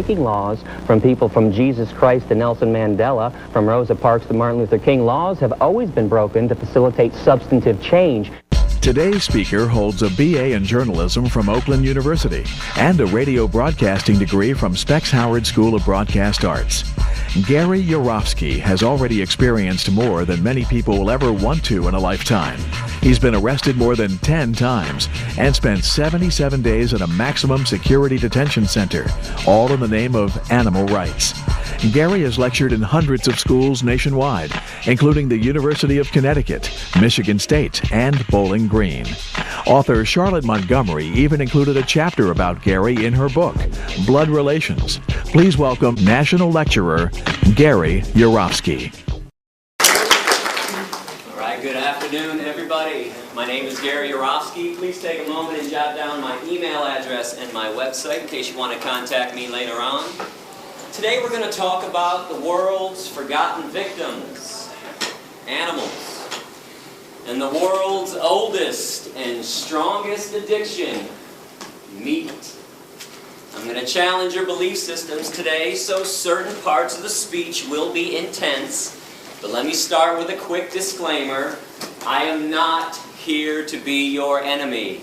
breaking laws, from people from Jesus Christ to Nelson Mandela, from Rosa Parks to Martin Luther King. Laws have always been broken to facilitate substantive change. Today's speaker holds a BA in journalism from Oakland University and a radio broadcasting degree from Specs Howard School of Broadcast Arts. Gary Yourofsky has already experienced more than many people will ever want to in a lifetime. He's been arrested more than 10 times and spent 77 days in a maximum security detention center, all in the name of animal rights. Gary has lectured in hundreds of schools nationwide, including the University of Connecticut, Michigan State, and Bowling Green. Author Charlotte Montgomery even included a chapter about Gary in her book, Blood Relations. Please welcome National Lecturer Gary Yourofsky. All right, good afternoon, everybody. My name is Gary Yourofsky. Please take a moment and jot down my email address and my website in case you want to contact me later on. Today we're going to talk about the world's forgotten victims, animals, and the world's oldest and strongest addiction, meat. I'm going to challenge your belief systems today, so certain parts of the speech will be intense. But let me start with a quick disclaimer. I am not here to be your enemy.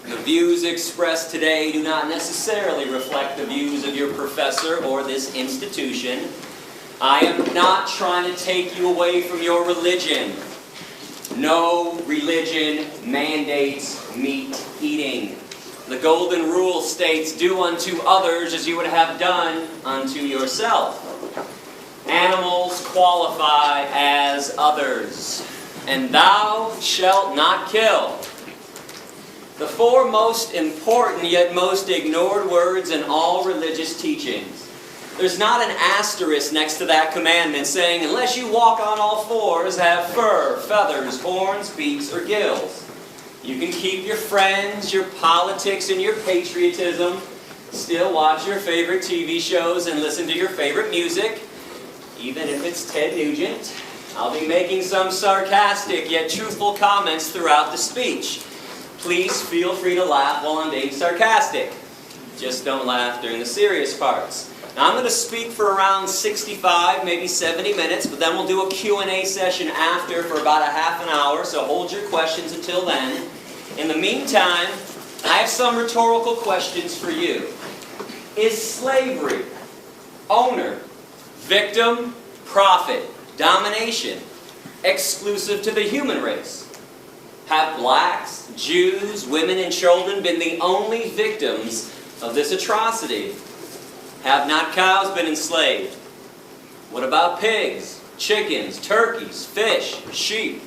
The views expressed today do not necessarily reflect the views of your professor or this institution. I am not trying to take you away from your religion. No religion mandates meat eating. The golden rule states, do unto others as you would have done unto yourself. Animals qualify as others. And thou shalt not kill. The four most important yet most ignored words in all religious teachings. There's not an asterisk next to that commandment saying, unless you walk on all fours, have fur, feathers, horns, beaks, or gills. You can keep your friends, your politics, and your patriotism, still watch your favorite TV shows and listen to your favorite music, even if it's Ted Nugent. I'll be making some sarcastic yet truthful comments throughout the speech. Please feel free to laugh while I'm being sarcastic. Just don't laugh during the serious parts. Now I'm going to speak for around 65, maybe 70 minutes, but then we'll do a Q&A session after for about a half an hour, so hold your questions until then. In the meantime, I have some rhetorical questions for you. Is slavery, owner, victim, profit, domination, exclusive to the human race? Have blacks, Jews, women, and children been the only victims of this atrocity? Have not cows been enslaved? What about pigs, chickens, turkeys, fish, sheep?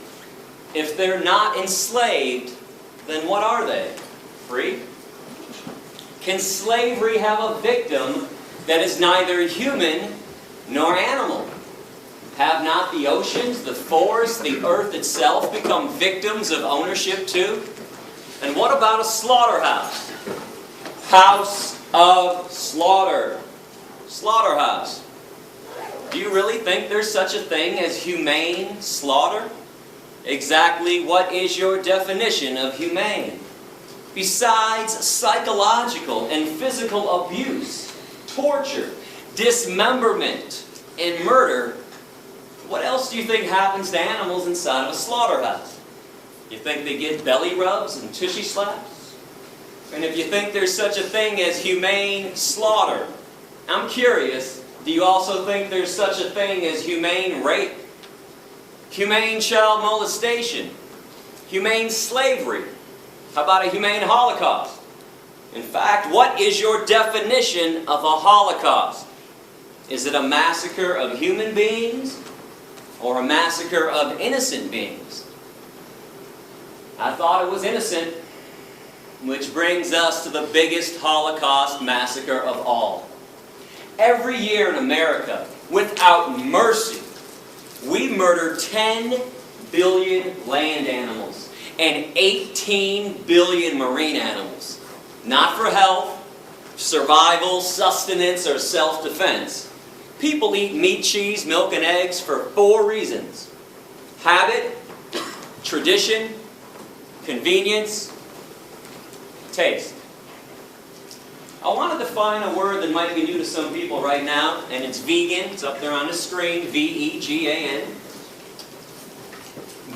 If they're not enslaved, then what are they? Free? Can slavery have a victim that is neither human nor animal? Have not the oceans, the forests, the earth itself become victims of ownership too? And what about a slaughterhouse? House of slaughter. Slaughterhouse. Do you really think there's such a thing as humane slaughter? Exactly what is your definition of humane? Besides psychological and physical abuse, torture, dismemberment, and murder, what else do you think happens to animals inside of a slaughterhouse? You think they get belly rubs and tushy slaps? And if you think there's such a thing as humane slaughter, I'm curious, do you also think there's such a thing as humane rape? Humane child molestation? Humane slavery? How about a humane Holocaust? In fact, what is your definition of a Holocaust? Is it a massacre of human beings? Or a massacre of innocent beings? I thought it was innocent, which brings us to the biggest Holocaust massacre of all. Every year in America, without mercy, we murder 10 billion land animals and 18 billion marine animals. Not for health, survival, sustenance, or self-defense. People eat meat, cheese, milk, and eggs for 4 reasons. Habit, tradition, convenience, taste. I want to define a word that might be new to some people right now, and it's vegan. It's up there on the screen, V-E-G-A-N.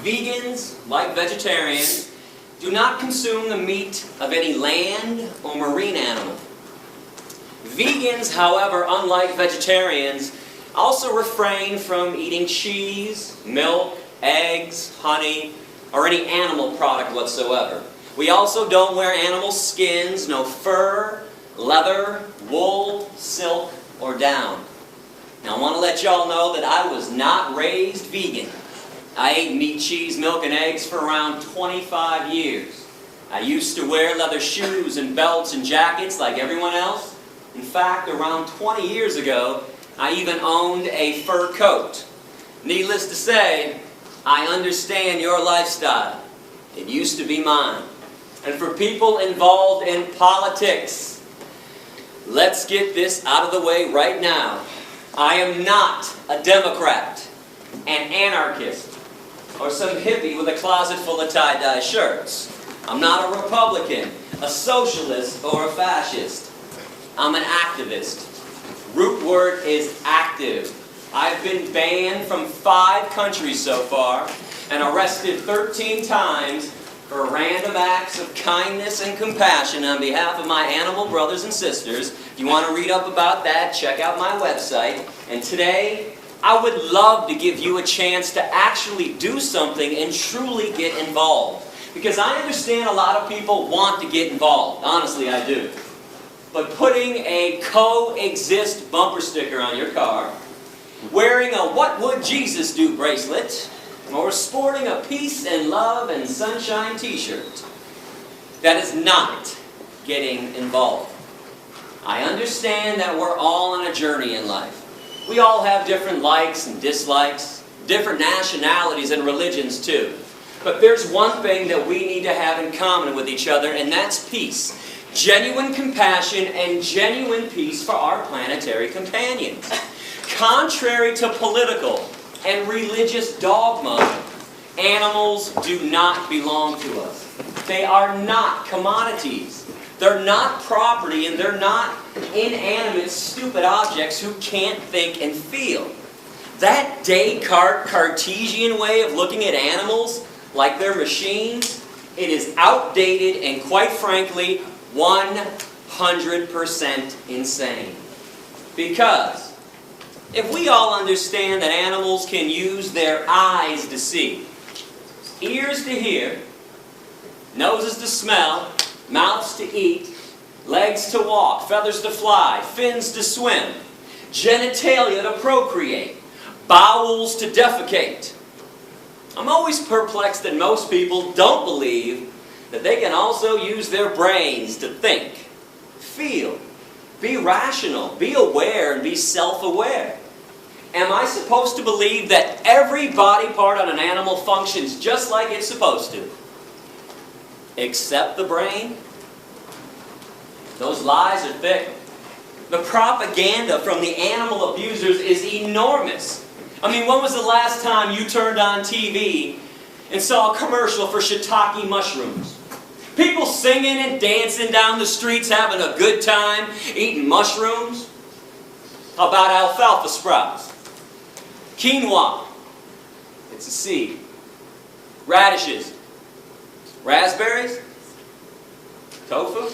Vegans, like vegetarians, do not consume the meat of any land or marine animal. Vegans, however, unlike vegetarians, also refrain from eating cheese, milk, eggs, honey, or any animal product whatsoever. We also don't wear animal skins, no fur, leather, wool, silk, or down. Now I want to let y'all know that I was not raised vegan. I ate meat, cheese, milk, and eggs for around 25 years. I used to wear leather shoes and belts and jackets like everyone else. In fact, around 20 years ago, I even owned a fur coat. Needless to say, I understand your lifestyle. It used to be mine. And for people involved in politics, let's get this out of the way right now. I am not a Democrat, an anarchist, or some hippie with a closet full of tie-dye shirts. I'm not a Republican, a socialist, or a fascist. I'm an activist. Root word is active. I've been banned from 5 countries so far and arrested 13 times for random acts of kindness and compassion on behalf of my animal brothers and sisters. If you want to read up about that, check out my website. And today, I would love to give you a chance to actually do something and truly get involved. Because I understand a lot of people want to get involved. Honestly, I do. But putting a coexist bumper sticker on your car, wearing a "What Would Jesus Do" bracelet, or sporting a peace and love and sunshine t-shirt, that is not getting involved. I understand that we're all on a journey in life. We all have different likes and dislikes, different nationalities and religions too. But there's one thing that we need to have in common with each other, and that's peace. Genuine compassion and genuine peace for our planetary companions. Contrary to political and religious dogma, animals do not belong to us. They are not commodities. They're not property, and they're not inanimate, stupid objects who can't think and feel. That Descartes Cartesian way of looking at animals like they're machines, it is outdated and, quite frankly, 100% insane. Because if we all understand that animals can use their eyes to see, ears to hear, noses to smell, mouths to eat, legs to walk, feathers to fly, fins to swim, genitalia to procreate, bowels to defecate, I'm always perplexed that most people don't believe that they can also use their brains to think, feel, be rational, be aware, and be self-aware. Am I supposed to believe that every body part on an animal functions just like it's supposed to? Except the brain? Those lies are thick. The propaganda from the animal abusers is enormous. I mean, when was the last time you turned on TV and saw a commercial for shiitake mushrooms? People singing and dancing down the streets, having a good time, eating mushrooms. How about alfalfa sprouts? Quinoa. It's a seed. Radishes. Raspberries. Tofu.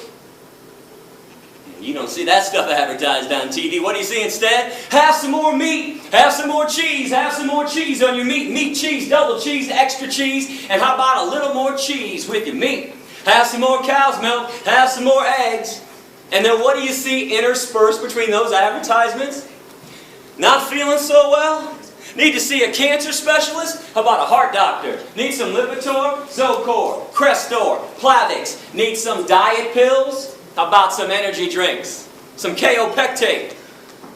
You don't see that stuff advertised on TV. What do you see instead? Have some more meat. Have some more cheese. Have some more cheese on your meat. Meat, cheese, double cheese, extra cheese. And how about a little more cheese with your meat? Have some more cow's milk. Have some more eggs. And then what do you see interspersed between those advertisements? Not feeling so well? Need to see a cancer specialist? How about a heart doctor? Need some Lipitor, Zocor, Crestor, Plavix? Need some diet pills? How about some energy drinks? Some Kaopectate,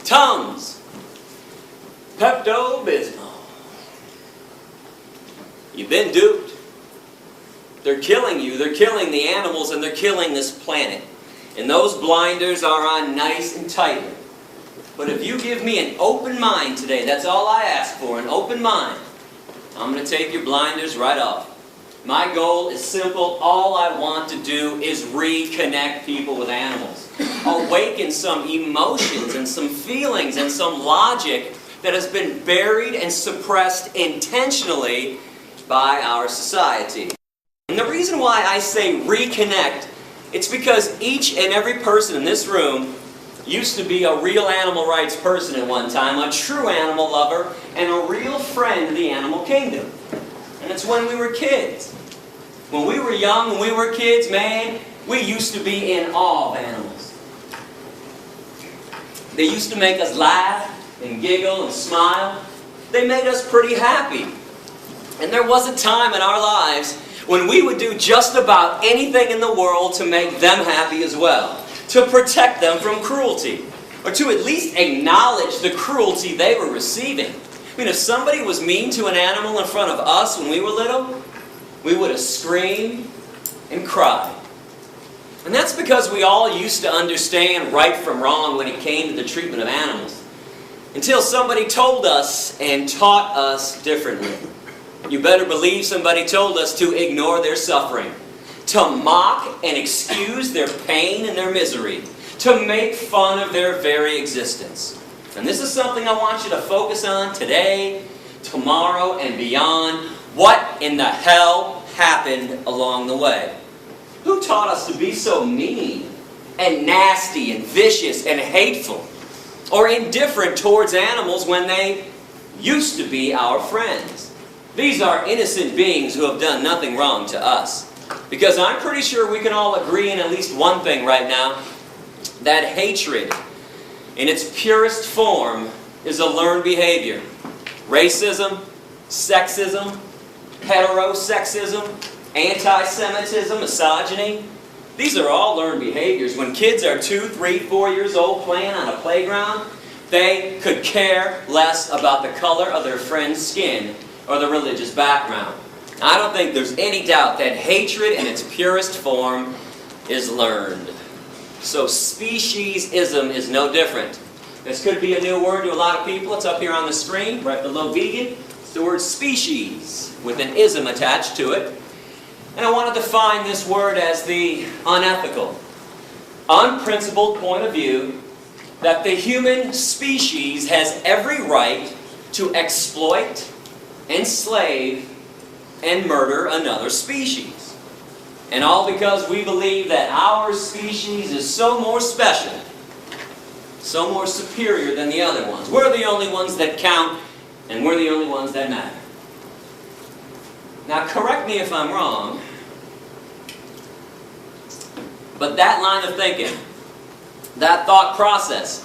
Tums, Pepto-Bismol. You've been duped. They're killing you, they're killing the animals, and they're killing this planet. And those blinders are on nice and tight. But if you give me an open mind today, that's all I ask for, an open mind, I'm going to take your blinders right off. My goal is simple. All I want to do is reconnect people with animals. awaken some emotions and some feelings and some logic that has been buried and suppressed intentionally by our society. And the reason why I say reconnect, it's because each and every person in this room used to be a real animal rights person at one time, a true animal lover, and a real friend of the animal kingdom. And it's when we were kids. When we were young, when we were kids, man, we used to be in awe of animals. They used to make us laugh and giggle and smile. They made us pretty happy. And there was a time in our lives when we would do just about anything in the world to make them happy as well, to protect them from cruelty, or to at least acknowledge the cruelty they were receiving. I mean, if somebody was mean to an animal in front of us when we were little, we would have screamed and cried. And that's because we all used to understand right from wrong when it came to the treatment of animals, until somebody told us and taught us differently. You better believe somebody told us to ignore their suffering, to mock and excuse their pain and their misery, to make fun of their very existence. And this is something I want you to focus on today, tomorrow, and beyond. What in the hell happened along the way? Who taught us to be so mean and nasty and vicious and hateful, or indifferent towards animals when they used to be our friends? These are innocent beings who have done nothing wrong to us. Because I'm pretty sure we can all agree in at least one thing right now, that hatred in its purest form is a learned behavior. Racism, sexism, heterosexism, anti-Semitism, misogyny, these are all learned behaviors. When kids are 2, 3, 4 years old playing on a playground, they could care less about the color of their friend's skin or the religious background. I don't think there's any doubt that hatred in its purest form is learned. So speciesism is no different. This could be a new word to a lot of people. It's up here on the screen, right below vegan. It's the word species, with an ism attached to it. And I want to define this word as the unethical, unprincipled point of view that the human species has every right to exploit, enslave, and murder another species. And all because we believe that our species is so more special, so more superior than the other ones. We're the only ones that count, and we're the only ones that matter. Now, correct me if I'm wrong, but that line of thinking, that thought process,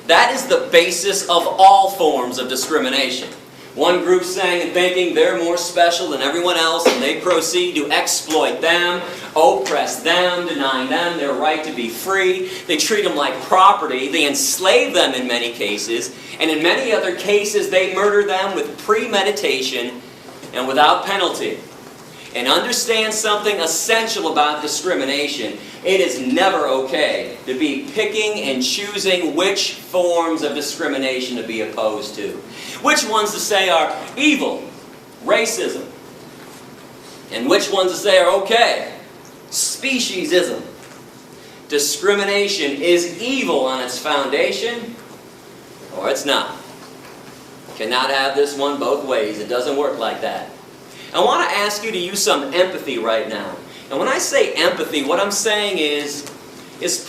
that is the basis of all forms of discrimination. One group saying and thinking they're more special than everyone else, and they proceed to exploit them, oppress them, denying them their right to be free. They treat them like property. They enslave them in many cases, and in many other cases they murder them with premeditation and without penalty. And understand something essential about discrimination. It is never okay to be picking and choosing which forms of discrimination to be opposed to. Which ones to say are evil, racism, and which ones to say are okay, speciesism. Discrimination is evil on its foundation, or it's not. Cannot have this one both ways. It doesn't work like that. I want to ask you to use some empathy right now. And when I say empathy, what I'm saying is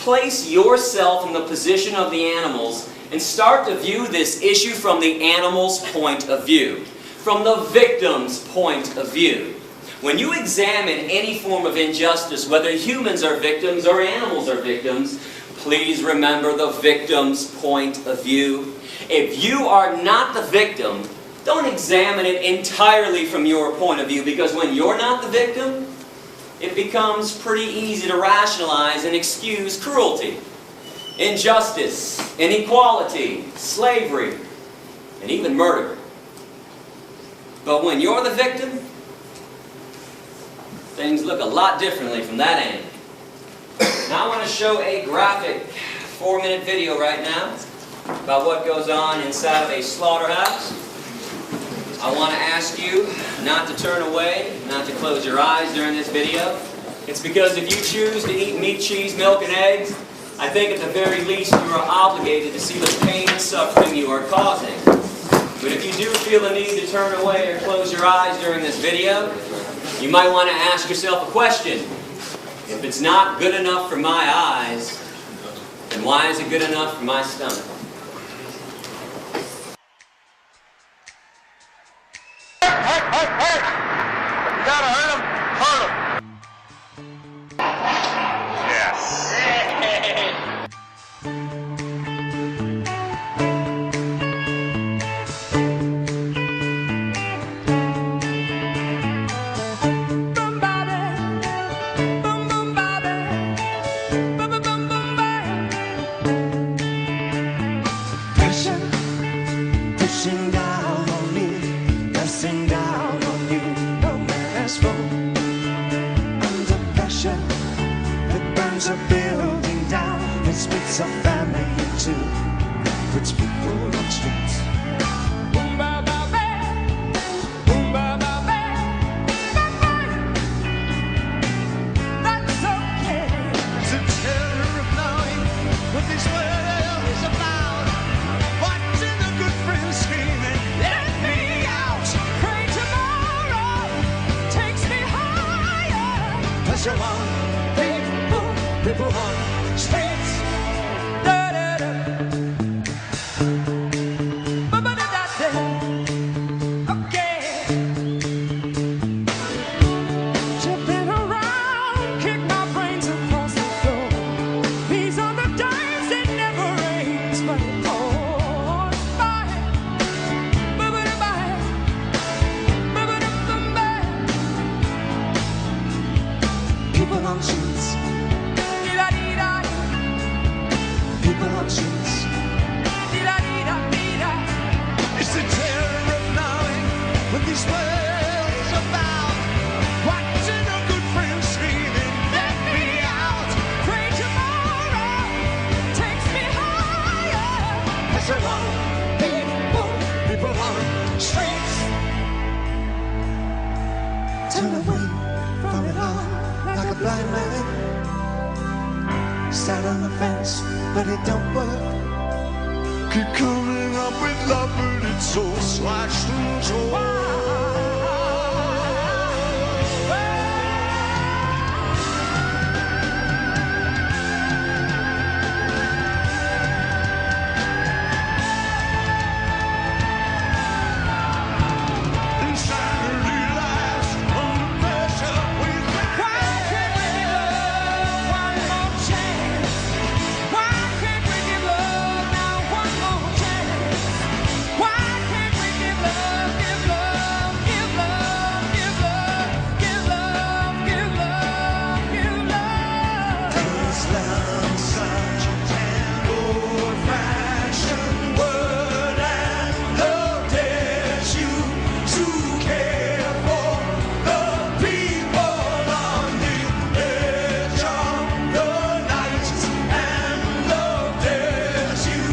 place yourself in the position of the animals and start to view this issue from the animal's point of view, from the victim's point of view. When you examine any form of injustice, whether humans are victims or animals are victims, please remember the victim's point of view. If you are not the victim, don't examine it entirely from your point of view, because when you're not the victim, it becomes pretty easy to rationalize and excuse cruelty, injustice, inequality, slavery, and even murder. But when you're the victim, things look a lot differently from that end. Now I want to show a graphic 4-minute video right now about what goes on inside of a slaughterhouse. I want to ask you not to turn away, not to close your eyes during this video. It's because if you choose to eat meat, cheese, milk, and eggs, I think at the very least you are obligated to see the pain and suffering you are causing. But if you do feel the need to turn away or close your eyes during this video, you might want to ask yourself a question. If it's not good enough for my eyes, then why is it good enough for my stomach? Hey! You gotta hurt him, hurt him. Yes. Pushing down on me, pressing down on you. No man has fallen under pressure. It burns a building down. It splits a family in two. Puts people on streets. Boom ba ba ba, boom ba ba ba, ba ba. That's okay. It's a terror of knowing what this world is about. Watching a good friend screaming, let me out. Pray tomorrow takes me higher. Pressure on people on streets. Da da da. Ba ba da da da. Okay. Jumping around, kick my brains across the floor. These are the days it never rains, but it pours by. Ba ba da ba. Ba ba da ba ba. People on streets. People on streets. It's the terror of knowing what this world is about. Watching a good friend screaming, let me out. Pray tomorrow takes me higher. Pressure on people on streets. Turn away from it all like a blind man. Sat on the fence, but it don't work. Keep coming up with love, but it's so slashed and torn. Insanity lasts under pressure. Why can't we give love one more chance? Why can't we give love now one more chance? Why can't we give love, give love, give love, give love, give love, give love, give love? Is love such an old-fashioned word, and love dares you to care for the people on the edge of the night, and love dares you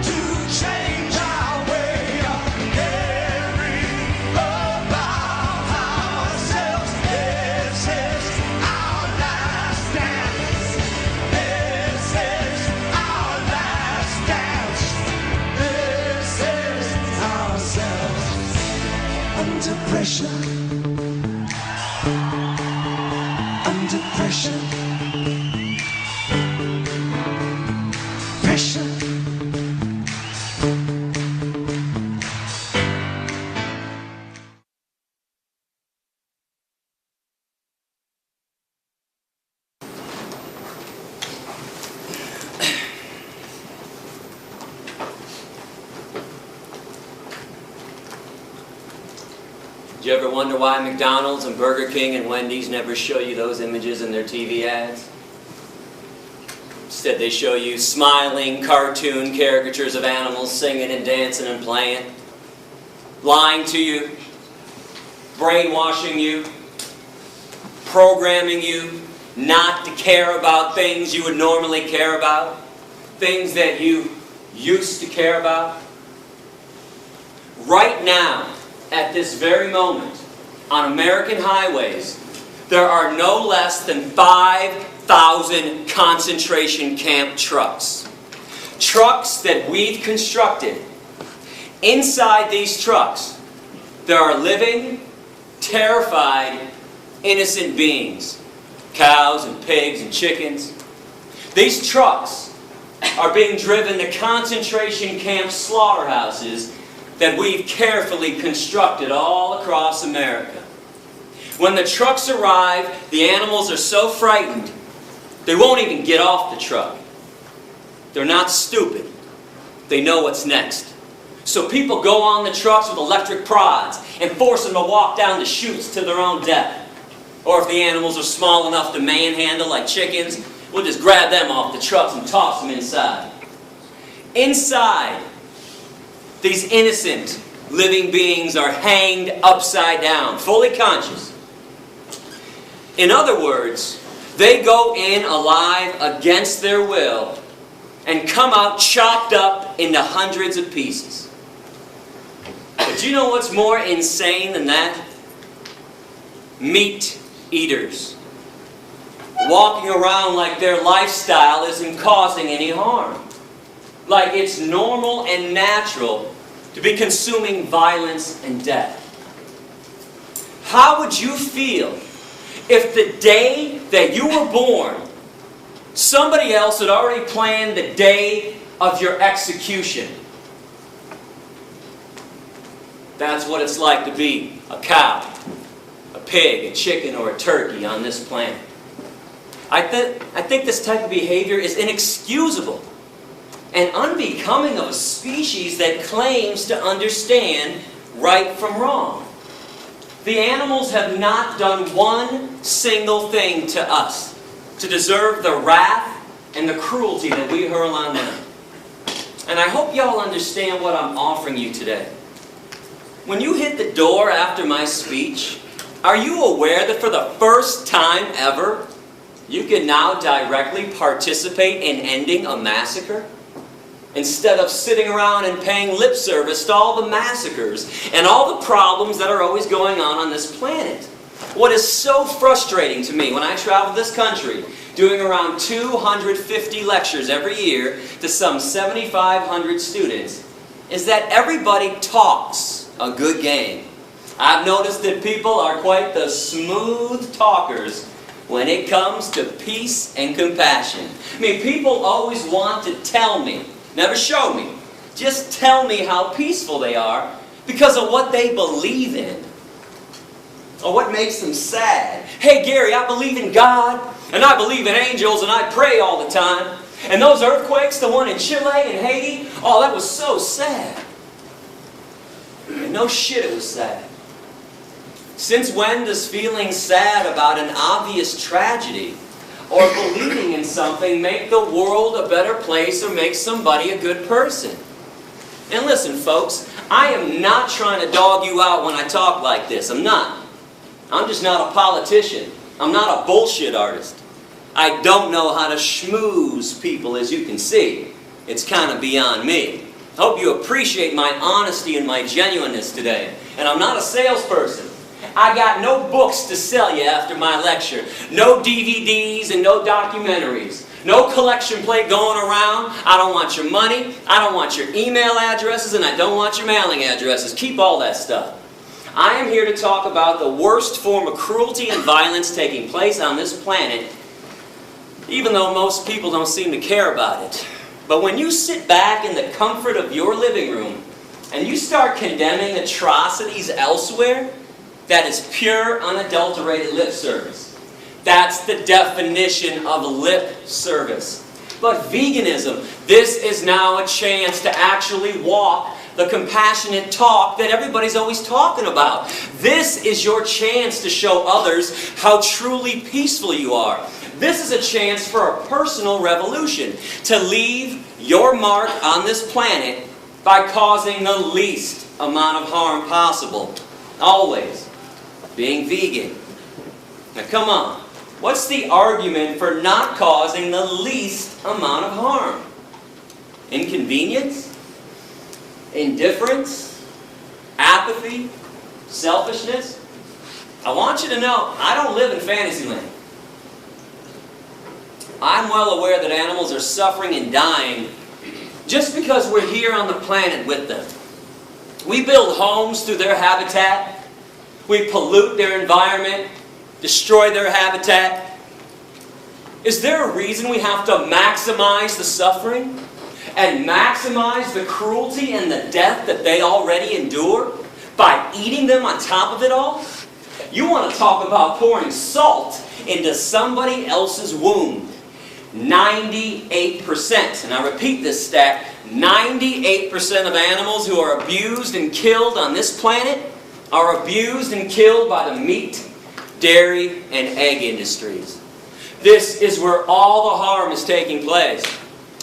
to change our way of caring about ourselves. This is our last dance. This is our last dance. This is ourselves under pressure. Under pressure. Pressure. Do you ever wonder why McDonald's and Burger King and Wendy's never show you those images in their TV ads? Instead they show you smiling cartoon caricatures of animals singing and dancing and playing, lying to you, brainwashing you, programming you not to care about things you would normally care about, things that you used to care about. Right now, at this very moment, on American highways, there are no less than 5 100,000 concentration camp trucks. Trucks that we've constructed. Inside these trucks, there are living, terrified, innocent beings. Cows and pigs and chickens. These trucks are being driven to concentration camp slaughterhouses that we've carefully constructed all across America. When the trucks arrive, the animals are so frightened, they won't even get off the truck. They're not stupid. They know what's next. So people go on the trucks with electric prods and force them to walk down the chutes to their own death. Or if the animals are small enough to manhandle like chickens, we'll just grab them off the trucks and toss them inside. Inside, these innocent living beings are hanged upside down, fully conscious. In other words, they go in alive against their will and come out chopped up into hundreds of pieces. But you know what's more insane than that? Meat eaters. Walking around like their lifestyle isn't causing any harm. Like it's normal and natural to be consuming violence and death. How would you feel if the day that you were born, somebody else had already planned the day of your execution? That's what it's like to be a cow, a pig, a chicken, or a turkey on this planet. I think this type of behavior is inexcusable and unbecoming of a species that claims to understand right from wrong. The animals have not done one single thing to us to deserve the wrath and the cruelty that we hurl on them. And I hope y'all understand what I'm offering you today. When you hit the door after my speech, are you aware that for the first time ever, you can now directly participate in ending a massacre? Instead of sitting around and paying lip service to all the massacres and all the problems that are always going on this planet. What is so frustrating to me when I travel this country, doing around 250 lectures every year to some 7,500 students, is that everybody talks a good game. I've noticed that people are quite the smooth talkers when it comes to peace and compassion. I mean, people always want to tell me, never show me, just tell me how peaceful they are because of what they believe in or what makes them sad. Hey Gary, I believe in God and I believe in angels and I pray all the time. And those earthquakes, the one in Chile and Haiti, oh, that was so sad. And no shit, it was sad. Since when does feeling sad about an obvious tragedy or believing in something make the world a better place or make somebody a good person? And listen, folks, I am not trying to dog you out when I talk like this. I'm not. I'm just not a politician. I'm not a bullshit artist. I don't know how to schmooze people, as you can see. It's kind of beyond me. I hope you appreciate my honesty and my genuineness today. And I'm not a salesperson. I got no books to sell you after my lecture. No DVDs and no documentaries. No collection plate going around. I don't want your money. I don't want your email addresses. And I don't want your mailing addresses. Keep all that stuff. I am here to talk about the worst form of cruelty and violence taking place on this planet, even though most people don't seem to care about it. But when you sit back in the comfort of your living room and you start condemning atrocities elsewhere, that is pure, unadulterated lip service. That's the definition of lip service. But veganism, this is now a chance to actually walk the compassionate talk that everybody's always talking about. This is your chance to show others how truly peaceful you are. This is a chance for a personal revolution, to leave your mark on this planet by causing the least amount of harm possible. Always being vegan. Now come on, what's the argument for not causing the least amount of harm? Inconvenience? Indifference? Apathy? Selfishness? I want you to know, I don't live in Fantasyland. I'm well aware that animals are suffering and dying just because we're here on the planet with them. We build homes through their habitat. We pollute their environment, destroy their habitat. Is there a reason we have to maximize the suffering and maximize the cruelty and the death that they already endure by eating them on top of it all? You want to talk about pouring salt into somebody else's wound. 98%, and I repeat this stat, 98% of animals who are abused and killed on this planet are abused and killed by the meat, dairy, and egg industries. This is where all the harm is taking place.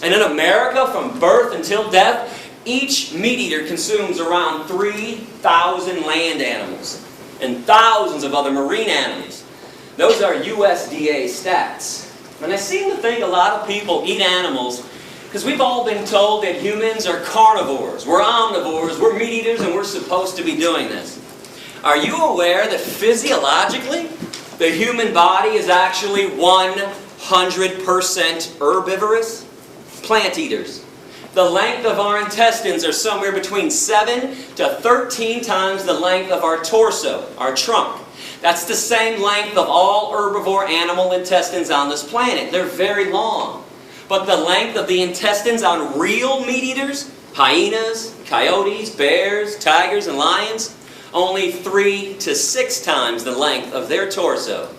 And in America, from birth until death, each meat eater consumes around 3,000 land animals and thousands of other marine animals. Those are USDA stats. And I seem to think a lot of people eat animals because we've all been told that humans are carnivores, we're omnivores, we're meat eaters, and we're supposed to be doing this. Are you aware that physiologically, the human body is actually 100% herbivorous? Plant eaters. The length of our intestines are somewhere between 7 to 13 times the length of our torso, our trunk. That's the same length of all herbivore animal intestines on this planet. They're very long. But the length of the intestines on real meat eaters, hyenas, coyotes, bears, tigers, and lions, only 3 to 6 times the length of their torso.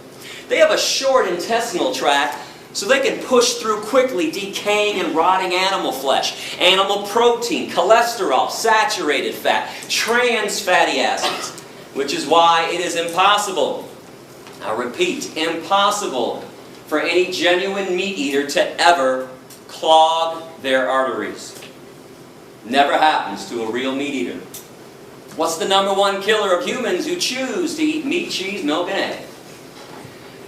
They have a short intestinal tract so they can push through quickly decaying and rotting animal flesh, animal protein, cholesterol, saturated fat, trans fatty acids, which is why it is impossible, I repeat, impossible for any genuine meat eater to ever clog their arteries. Never happens to a real meat eater. What's the #1 killer of humans who choose to eat meat, cheese, milk, and egg?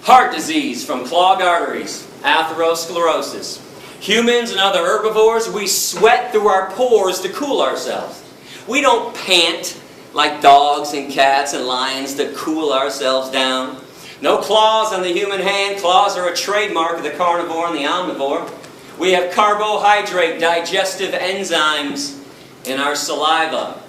Heart disease from clogged arteries, atherosclerosis. Humans and other herbivores, we sweat through our pores to cool ourselves. We don't pant like dogs and cats and lions to cool ourselves down. No claws on the human hand. Claws are a trademark of the carnivore and the omnivore. We have carbohydrate digestive enzymes in our saliva.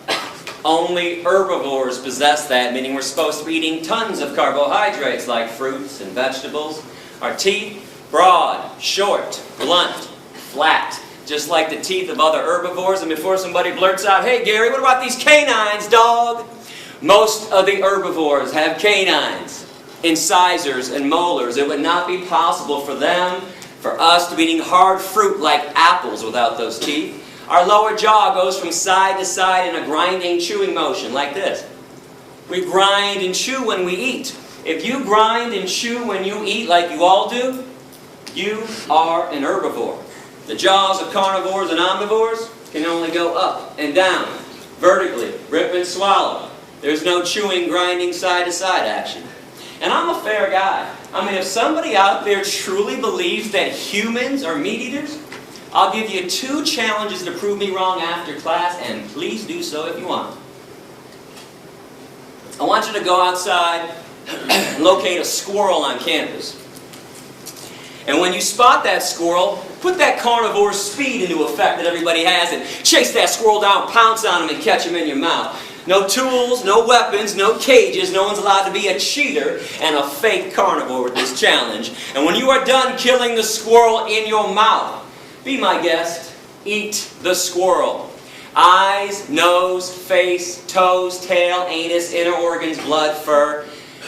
Only herbivores possess that, meaning we're supposed to be eating tons of carbohydrates like fruits and vegetables. Our teeth, broad, short, blunt, flat, just like the teeth of other herbivores. And before somebody blurts out, "Hey Gary, what about these canines, dog?" Most of the herbivores have canines, incisors, and molars. It would not be possible for us to be eating hard fruit like apples without those teeth. Our lower jaw goes from side to side in a grinding, chewing motion, like this. We grind and chew when we eat. If you grind and chew when you eat like you all do, you are an herbivore. The jaws of carnivores and omnivores can only go up and down, vertically, rip and swallow. There's no chewing, grinding, side-to-side action. And I'm a fair guy. I mean, if somebody out there truly believes that humans are meat eaters, I'll give you 2 challenges to prove me wrong after class, and please do so if you want. I want you to go outside and locate a squirrel on campus. And when you spot that squirrel, put that carnivore speed into effect that everybody has and chase that squirrel down, pounce on him, and catch him in your mouth. No tools, no weapons, no cages. No one's allowed to be a cheater and a fake carnivore with this challenge. And when you are done killing the squirrel in your mouth, be my guest, eat the squirrel. Eyes, nose, face, toes, tail, anus, inner organs, blood, fur,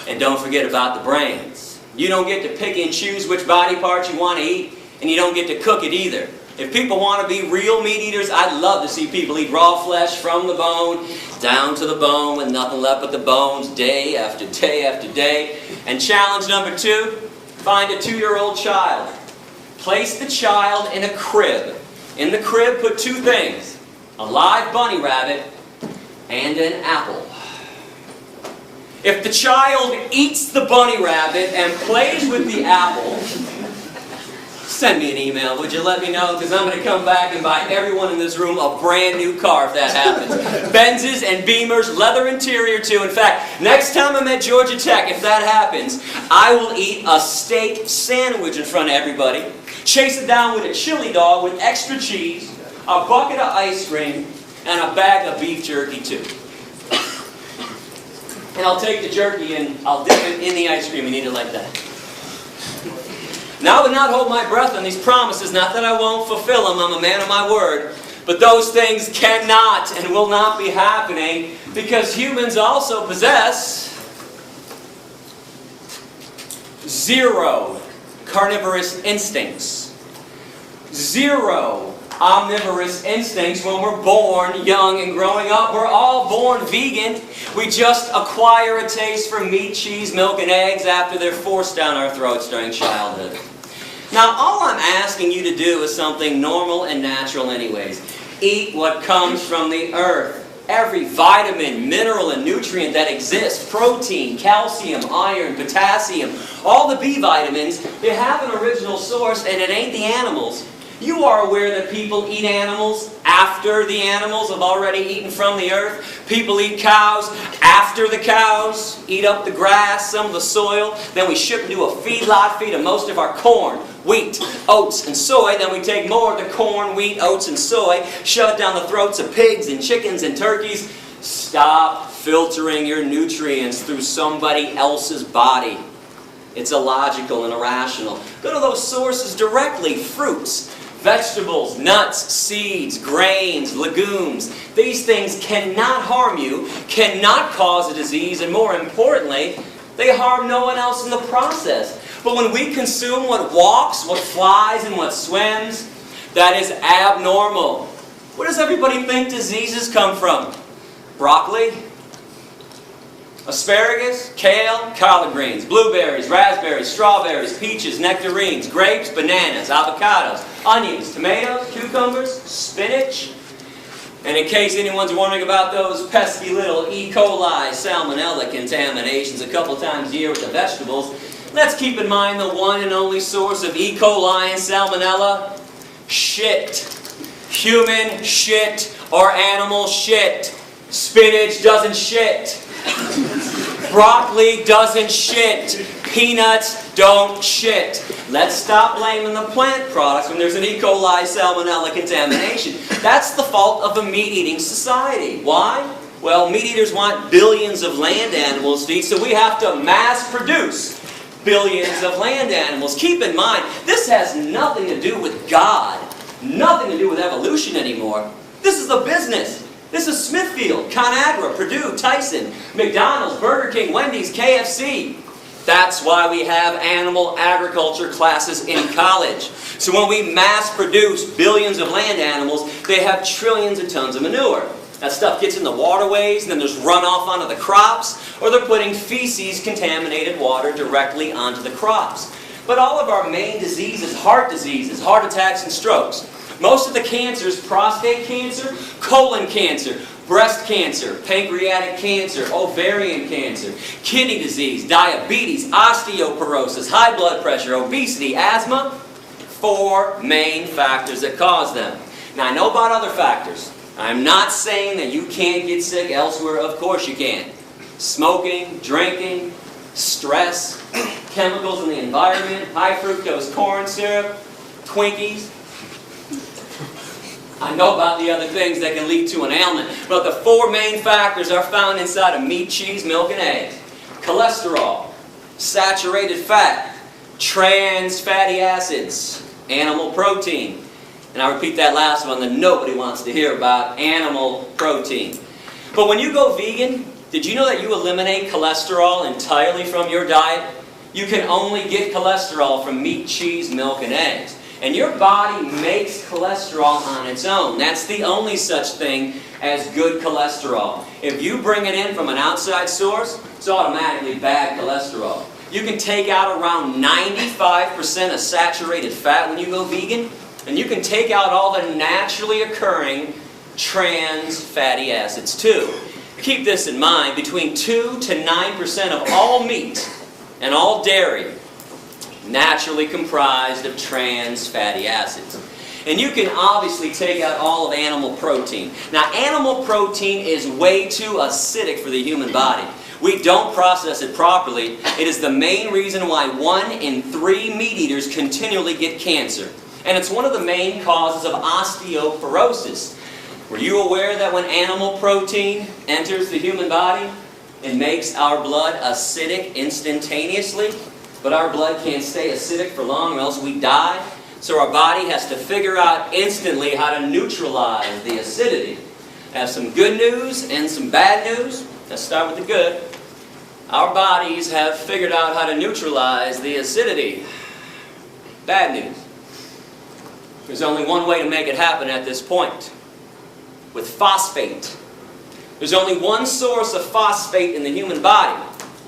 and don't forget about the brains. You don't get to pick and choose which body parts you want to eat, and you don't get to cook it either. If people want to be real meat eaters, I'd love to see people eat raw flesh from the bone, down to the bone, with nothing left but the bones, day after day after day. And challenge #2, find a 2-year-old child. Place the child in a crib. In the crib, put 2 things: a live bunny rabbit and an apple. If the child eats the bunny rabbit and plays with the apple, send me an email, would you? Let me know, because I'm going to come back and buy everyone in this room a brand new car if that happens. Benzes and Beamers, leather interior too. In fact, next time I'm at Georgia Tech, if that happens, I will eat a steak sandwich in front of everybody. Chase it down with a chili dog with extra cheese, a bucket of ice cream, and a bag of beef jerky too. And I'll take the jerky and I'll dip it in the ice cream and eat it like that. Now I would not hold my breath on these promises, not that I won't fulfill them, I'm a man of my word. But those things cannot and will not be happening because humans also possess 0 carnivorous instincts. 0 omnivorous instincts when we're born young and growing up. We're all born vegan. We just acquire a taste for meat, cheese, milk, and eggs after they're forced down our throats during childhood. Now, all I'm asking you to do is something normal and natural anyways. Eat what comes from the earth. Every vitamin, mineral, and nutrient that exists, protein, calcium, iron, potassium, all the B vitamins, they have an original source and it ain't the animals. You are aware that people eat animals after the animals have already eaten from the earth. People eat cows after the cows eat up the grass, some of the soil. Then we ship them to a feedlot, feed them most of our corn, wheat, oats, and soy. Then we take more of the corn, wheat, oats, and soy, shove it down the throats of pigs and chickens and turkeys. Stop filtering your nutrients through somebody else's body. It's illogical and irrational. Go to those sources directly. Fruits, vegetables, nuts, seeds, grains, legumes. These things cannot harm you, cannot cause a disease, and more importantly, they harm no one else in the process. But when we consume what walks, what flies, and what swims, that is abnormal. Where does everybody think diseases come from? Broccoli? Asparagus, kale, collard greens, blueberries, raspberries, strawberries, peaches, nectarines, grapes, bananas, avocados, onions, tomatoes, cucumbers, spinach. And in case anyone's wondering about those pesky little E. coli salmonella contaminations a couple times a year with the vegetables, let's keep in mind the one and only source of E. coli and salmonella: shit. Human shit or animal shit. Spinach doesn't shit. Broccoli doesn't shit. Peanuts don't shit. Let's stop blaming the plant products when there's an E. coli salmonella contamination. That's the fault of a meat-eating society. Why? Well, meat eaters want billions of land animals to eat, so we have to mass produce billions of land animals. Keep in mind, this has nothing to do with God, nothing to do with evolution anymore. This is a business. This is Smithfield, ConAgra, Purdue, Tyson, McDonald's, Burger King, Wendy's, KFC. That's why we have animal agriculture classes in college. So when we mass produce billions of land animals, they have trillions of tons of manure. That stuff gets in the waterways, and then there's runoff onto the crops, or they're putting feces-contaminated water directly onto the crops. But all of our main diseases, heart attacks, and strokes. Most of the cancers: prostate cancer, colon cancer, breast cancer, pancreatic cancer, ovarian cancer, kidney disease, diabetes, osteoporosis, high blood pressure, obesity, asthma. 4 main factors that cause them. Now, I know about other factors. I'm not saying that you can't get sick elsewhere. Of course you can. Smoking, drinking, stress, chemicals in the environment, high fructose corn syrup, Twinkies. I know about the other things that can lead to an ailment, but the 4 main factors are found inside of meat, cheese, milk, and eggs. Cholesterol, saturated fat, trans fatty acids, animal protein. And I repeat that last one that nobody wants to hear about: animal protein. But when you go vegan, did you know that you eliminate cholesterol entirely from your diet? You can only get cholesterol from meat, cheese, milk, and eggs. And your body makes cholesterol on its own. That's the only such thing as good cholesterol. If you bring it in from an outside source, it's automatically bad cholesterol. You can take out around 95% of saturated fat when you go vegan, and you can take out all the naturally occurring trans fatty acids too. Keep this in mind: between 2 to 9% of all meat and all dairy naturally comprised of trans fatty acids. And you can obviously take out all of animal protein. Now, animal protein is way too acidic for the human body. We don't process it properly. It is the main reason why 1 in 3 meat eaters continually get cancer. And it's one of the main causes of osteoporosis. Were you aware that when animal protein enters the human body, it makes our blood acidic instantaneously? But our blood can't stay acidic for long or else we die. So our body has to figure out instantly how to neutralize the acidity. I have some good news and some bad news. Let's start with the good. Our bodies have figured out how to neutralize the acidity. Bad news. There's only one way to make it happen at this point. With phosphate. There's only one source of phosphate in the human body.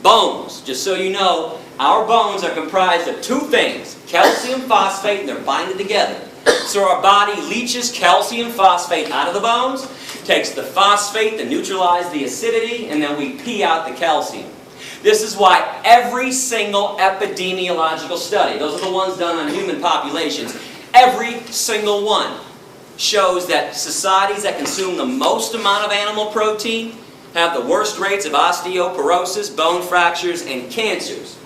Bones. Just so you know, our bones are comprised of 2 things. Calcium phosphate, and they're binded together. So our body leaches calcium phosphate out of the bones, takes the phosphate to neutralize the acidity, and then we pee out the calcium. This is why every single epidemiological study, those are the ones done on human populations, every single one shows that societies that consume the most amount of animal protein have the worst rates of osteoporosis, bone fractures, and cancers.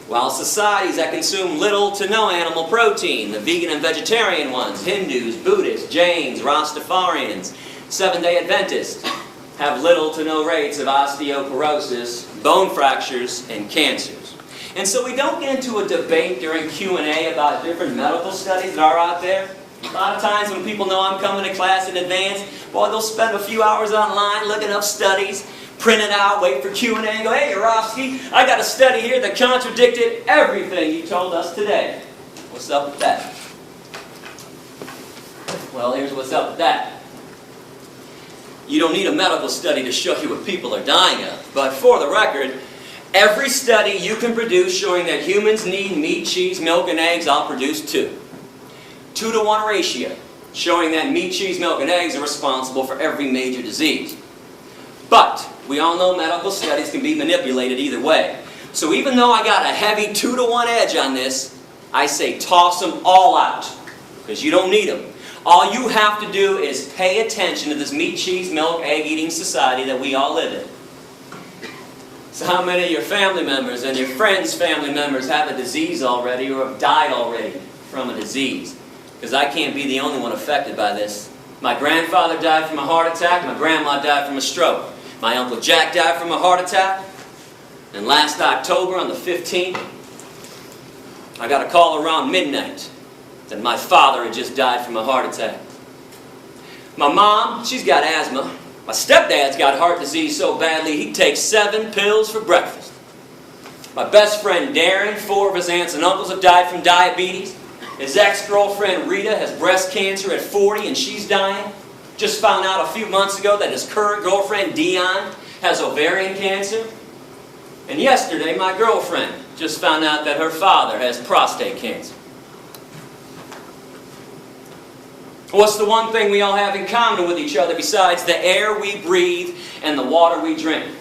While societies that consume little to no animal protein, the vegan and vegetarian ones, Hindus, Buddhists, Jains, Rastafarians, Seventh-day Adventists, have little to no rates of osteoporosis, bone fractures, and cancers. And so we don't get into a debate during Q&A about different medical studies that are out there. A lot of times when people know I'm coming to class in advance, boy, they'll spend a few hours online looking up studies, print it out, wait for Q&A, and go, hey, Yourofsky, I got a study here that contradicted everything you told us today. What's up with that? Well, here's what's up with that. You don't need a medical study to show you what people are dying of. But for the record, every study you can produce showing that humans need meat, cheese, milk, and eggs, I'll produce 2. 2-to-1 ratio, showing that meat, cheese, milk, and eggs are responsible for every major disease. But we all know medical studies can be manipulated either way. So even though I got a heavy 2-to-1 edge on this, I say toss them all out, because you don't need them. All you have to do is pay attention to this meat, cheese, milk, egg-eating society that we all live in. So how many of your family members and your friends' family members have a disease already or have died already from a disease? Because I can't be the only one affected by this. My grandfather died from a heart attack. My grandma died from a stroke. My Uncle Jack died from a heart attack. And last October on the 15th, I got a call around midnight that my father had just died from a heart attack. My mom, she's got asthma. My stepdad's got heart disease so badly he takes 7 pills for breakfast. My best friend Darren, 4 of his aunts and uncles have died from diabetes. His ex-girlfriend Rita has breast cancer at 40 and she's dying. Just found out a few months ago that his current girlfriend Dion has ovarian cancer. And yesterday my girlfriend just found out that her father has prostate cancer. What's the one thing we all have in common with each other besides the air we breathe and the water we drink?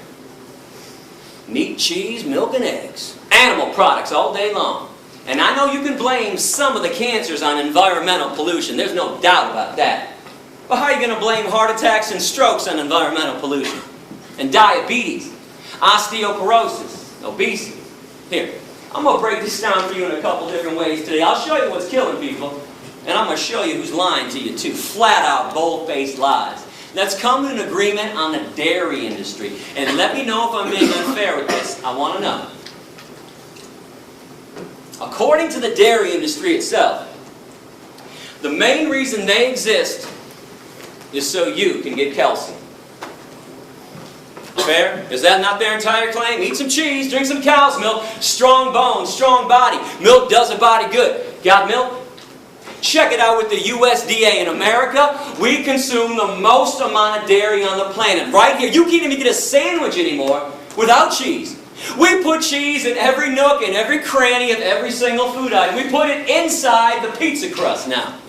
Meat, cheese, milk, and eggs. Animal products all day long. And I know you can blame some of the cancers on environmental pollution. There's no doubt about that. But how are you going to blame heart attacks and strokes on environmental pollution? And diabetes, osteoporosis, obesity. Here, I'm going to break this down for you in a couple different ways today. I'll show you what's killing people. And I'm going to show you who's lying to you too. Flat out, bold-faced lies. Let's come to an agreement on the dairy industry. And let me know if I'm being unfair with this. I want to know. According to the dairy industry itself, the main reason they exist is so you can get calcium. Fair? Is that not their entire claim? Eat some cheese, drink some cow's milk, strong bones, strong body. Milk does a body good. Got milk? Check it out with the USDA. In America, we consume the most amount of dairy on the planet. Right here, you can't even get a sandwich anymore without cheese. We put cheese in every nook and every cranny of every single food item. We put it inside the pizza crust now.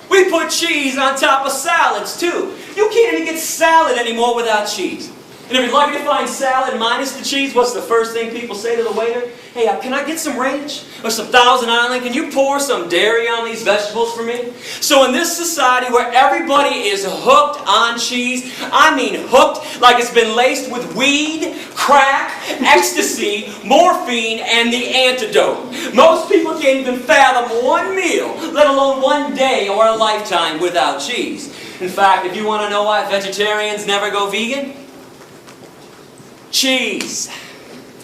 We put cheese on top of salads too. You can't even get salad anymore without cheese. And if you're lucky to find salad minus the cheese, what's the first thing people say to the waiter? Hey, can I get some ranch? Or some Thousand Island? Can you pour some dairy on these vegetables for me? So in this society where everybody is hooked on cheese, I mean hooked like it's been laced with weed, crack, ecstasy, morphine, and the antidote. Most people can't even fathom one meal, let alone one day or a lifetime without cheese. In fact, if you want to know why vegetarians never go vegan, cheese.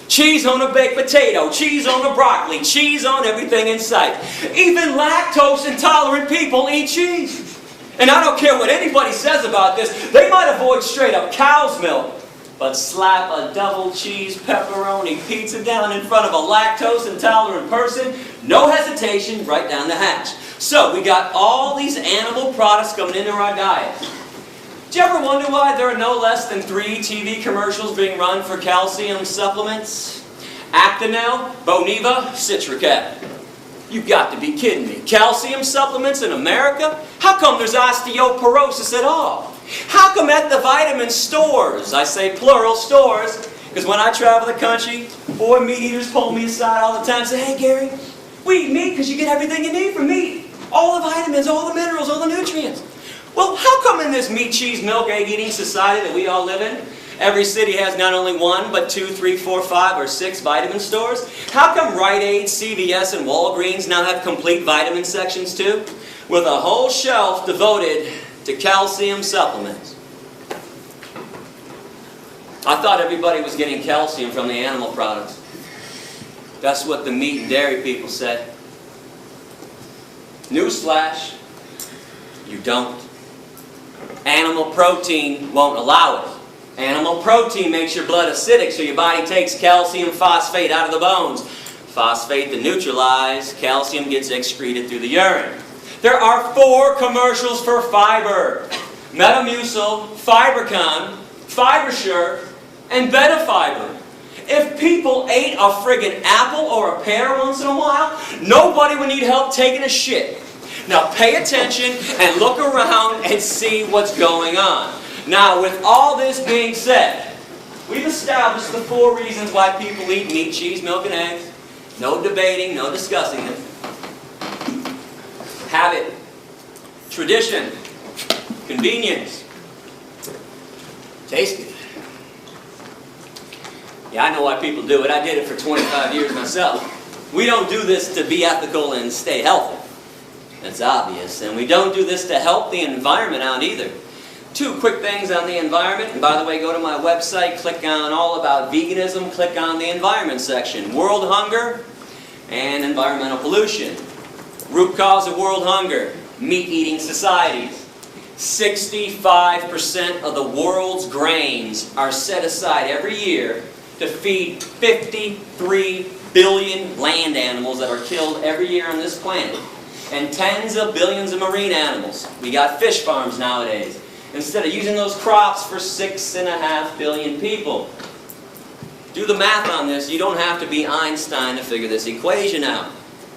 Cheese on a baked potato, cheese on a broccoli, cheese on everything in sight. Even lactose intolerant people eat cheese. And I don't care what anybody says about this, they might avoid straight up cow's milk, but slap a double cheese pepperoni pizza down in front of a lactose intolerant person, no hesitation, right down the hatch. So we got all these animal products coming into our diet. Do you ever wonder why there are no less than 3 TV commercials being run for calcium supplements? Actonel, Boniva, Citracat. You've got to be kidding me. Calcium supplements in America? How come there's osteoporosis at all? How come at the vitamin stores, I say plural stores, because when I travel the country, boy, meat eaters pull me aside all the time and say, hey Gary, we eat meat because you get everything you need from meat. All the vitamins, all the minerals, all the nutrients. Well, how come in this meat, cheese, milk, egg eating society that we all live in, every city has not only 1, but 2, 3, 4, 5, or 6 vitamin stores? How come Rite Aid, CVS, and Walgreens now have complete vitamin sections too? With a whole shelf devoted to calcium supplements. I thought everybody was getting calcium from the animal products. That's what the meat and dairy people say. Newsflash, you don't. Animal protein won't allow it. Animal protein makes your blood acidic, so your body takes calcium phosphate out of the bones. Phosphate to neutralize, calcium gets excreted through the urine. There are 4 commercials for fiber. Metamucil, Fibercon, Fibersure, and Betafiber. If people ate a friggin' apple or a pear once in a while, nobody would need help taking a shit. Now pay attention and look around and see what's going on. Now with all this being said, we've established the 4 reasons why people eat meat, cheese, milk, and eggs. No debating, no discussing it. Habit, tradition, convenience, taste good. Yeah, I know why people do it. I did it for 25 years myself. We don't do this to be ethical and stay healthy. That's obvious. And we don't do this to help the environment out either. 2 quick things on the environment. And by the way, go to my website, click on all about veganism, click on the environment section. World hunger and environmental pollution. Root cause of world hunger, meat-eating societies. 65% of the world's grains are set aside every year to feed 53 billion land animals that are killed every year on this planet. And tens of billions of marine animals. We got fish farms nowadays. Instead of using those crops for 6.5 billion people. Do the math on this. You don't have to be Einstein to figure this equation out.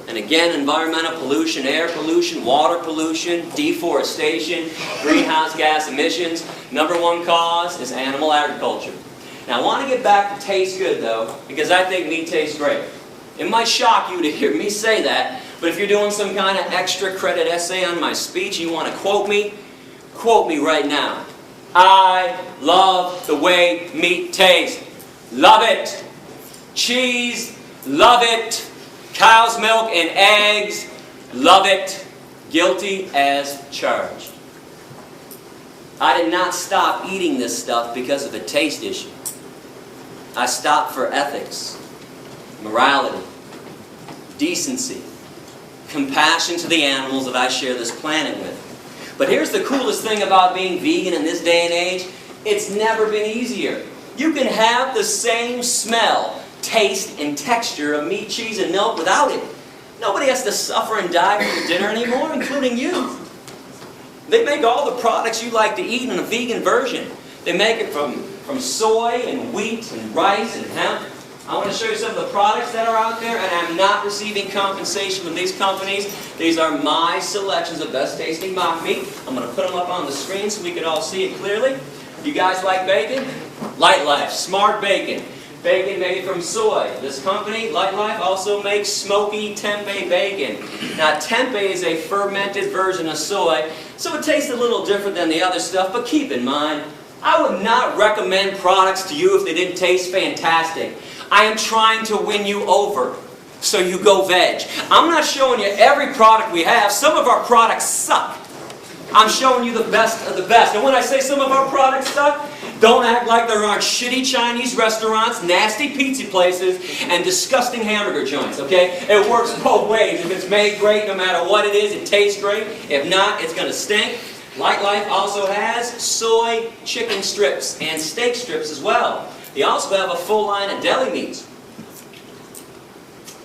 And again, environmental pollution, air pollution, water pollution, deforestation, greenhouse gas emissions. #1 cause is animal agriculture. Now I want to get back to taste good though, because I think meat tastes great. It might shock you to hear me say that, but if you're doing some kind of extra credit essay on my speech and you want to quote me right now. I love the way meat tastes. Love it. Cheese, love it. Cow's milk and eggs, love it. Guilty as charged. I did not stop eating this stuff because of a taste issue. I stopped for ethics, morality, decency, compassion to the animals that I share this planet with. But here's the coolest thing about being vegan in this day and age. It's never been easier. You can have the same smell, taste, and texture of meat, cheese, and milk without it. Nobody has to suffer and die for dinner anymore, including you. They make all the products you like to eat in a vegan version. They make it from soy and wheat and rice and hemp. I want to show you some of the products that are out there, and I'm not receiving compensation from these companies. These are my selections of best tasting mock meat. I'm going to put them up on the screen so we can all see it clearly. You guys like bacon? Light Life, smart bacon. Bacon made from soy. This company, Light Life, also makes smoky tempeh bacon. Now, tempeh is a fermented version of soy, so it tastes a little different than the other stuff, but keep in mind, I would not recommend products to you if they didn't taste fantastic. I am trying to win you over, so you go veg. I'm not showing you every product we have. Some of our products suck. I'm showing you the best of the best. And when I say some of our products suck, don't act like there aren't shitty Chinese restaurants, nasty pizza places, and disgusting hamburger joints, okay? It works both ways. If it's made great, no matter what it is, it tastes great. If not, it's going to stink. Light Life also has soy chicken strips and steak strips as well. They also have a full line of deli meats.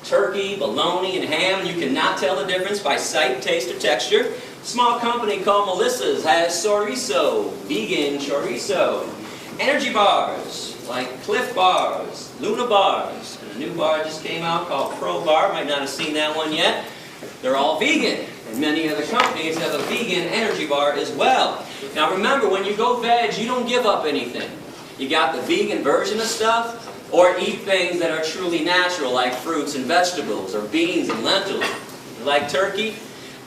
Turkey, bologna, and ham. You cannot tell the difference by sight, taste, or texture. A small company called Melissa's has chorizo, vegan chorizo. Energy bars, like Cliff bars, Luna bars. And a new bar just came out called Pro Bar. Might not have seen that one yet. They're all vegan. And many other companies have a vegan energy bar as well. Now remember, when you go veg, you don't give up anything. You got the vegan version of stuff, or eat things that are truly natural, like fruits and vegetables, or beans and lentils. You like turkey?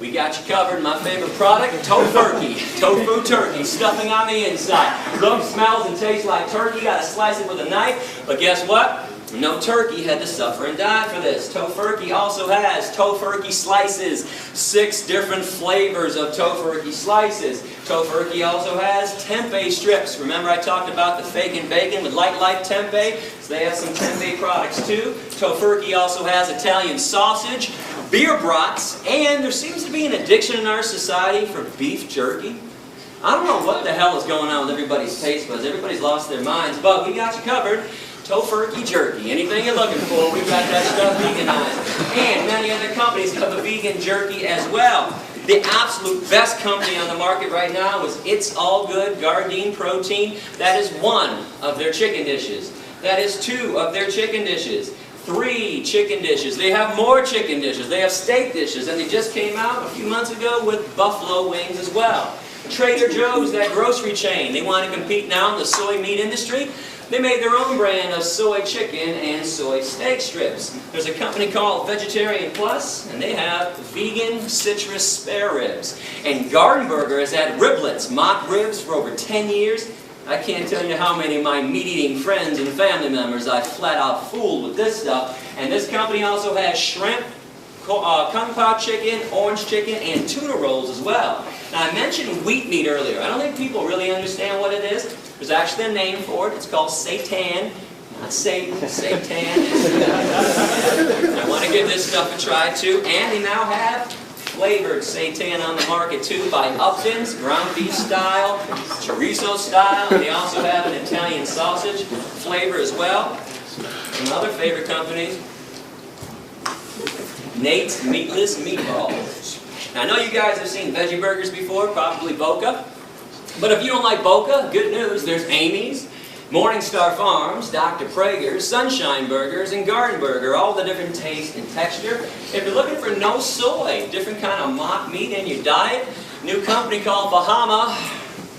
We got you covered. My favorite product, tofurkey. Tofu turkey, stuffing on the inside. Looks, smells, and tastes like turkey. Got to slice it with a knife. But guess what? No turkey had to suffer and die for this. Tofurkey also has tofurkey slices. 6 different flavors of tofurkey slices. Tofurkey also has tempeh strips. Remember I talked about the fake and bacon with Light Life tempeh? So they have some tempeh products too. Tofurkey also has Italian sausage, beer brats, and there seems to be an addiction in our society for beef jerky. I don't know what the hell is going on with everybody's taste buds. Everybody's lost their minds, but we got you covered. Tofurkey jerky. Anything you're looking for, we've got that stuff veganized. And many other companies have a vegan jerky as well. The absolute best company on the market right now is It's All Good Gardein Protein. That is 1 of their chicken dishes. That is 2 of their chicken dishes. 3 chicken dishes. They have more chicken dishes. They have steak dishes. And they just came out a few months ago with buffalo wings as well. Trader Joe's, that grocery chain, they want to compete now in the soy meat industry. They made their own brand of soy chicken and soy steak strips. There's a company called Vegetarian Plus, and they have vegan citrus spare ribs. And Garden Burger has had riblets, mock ribs, for over 10 years. I can't tell you how many of my meat-eating friends and family members I flat out fooled with this stuff. And this company also has shrimp, kung pao chicken, orange chicken, and tuna rolls as well. Now I mentioned wheat meat earlier. I don't think people really understand what it is. There's actually a name for it. It's called seitan. Not Satan, seitan. I want to give this stuff a try too. And they now have flavored seitan on the market too, by Upton's, ground beef style, chorizo style. They also have an Italian sausage flavor as well. Some other favorite companies, Nate's Meatless Meatballs. Now I know you guys have seen veggie burgers before, probably Boca. But if you don't like Boca, good news, there's Amy's, Morningstar Farms, Dr. Prager's, Sunshine Burgers, and Garden Burger, all the different taste and texture. If you're looking for no soy, different kind of mock meat in your diet, new company called Bahama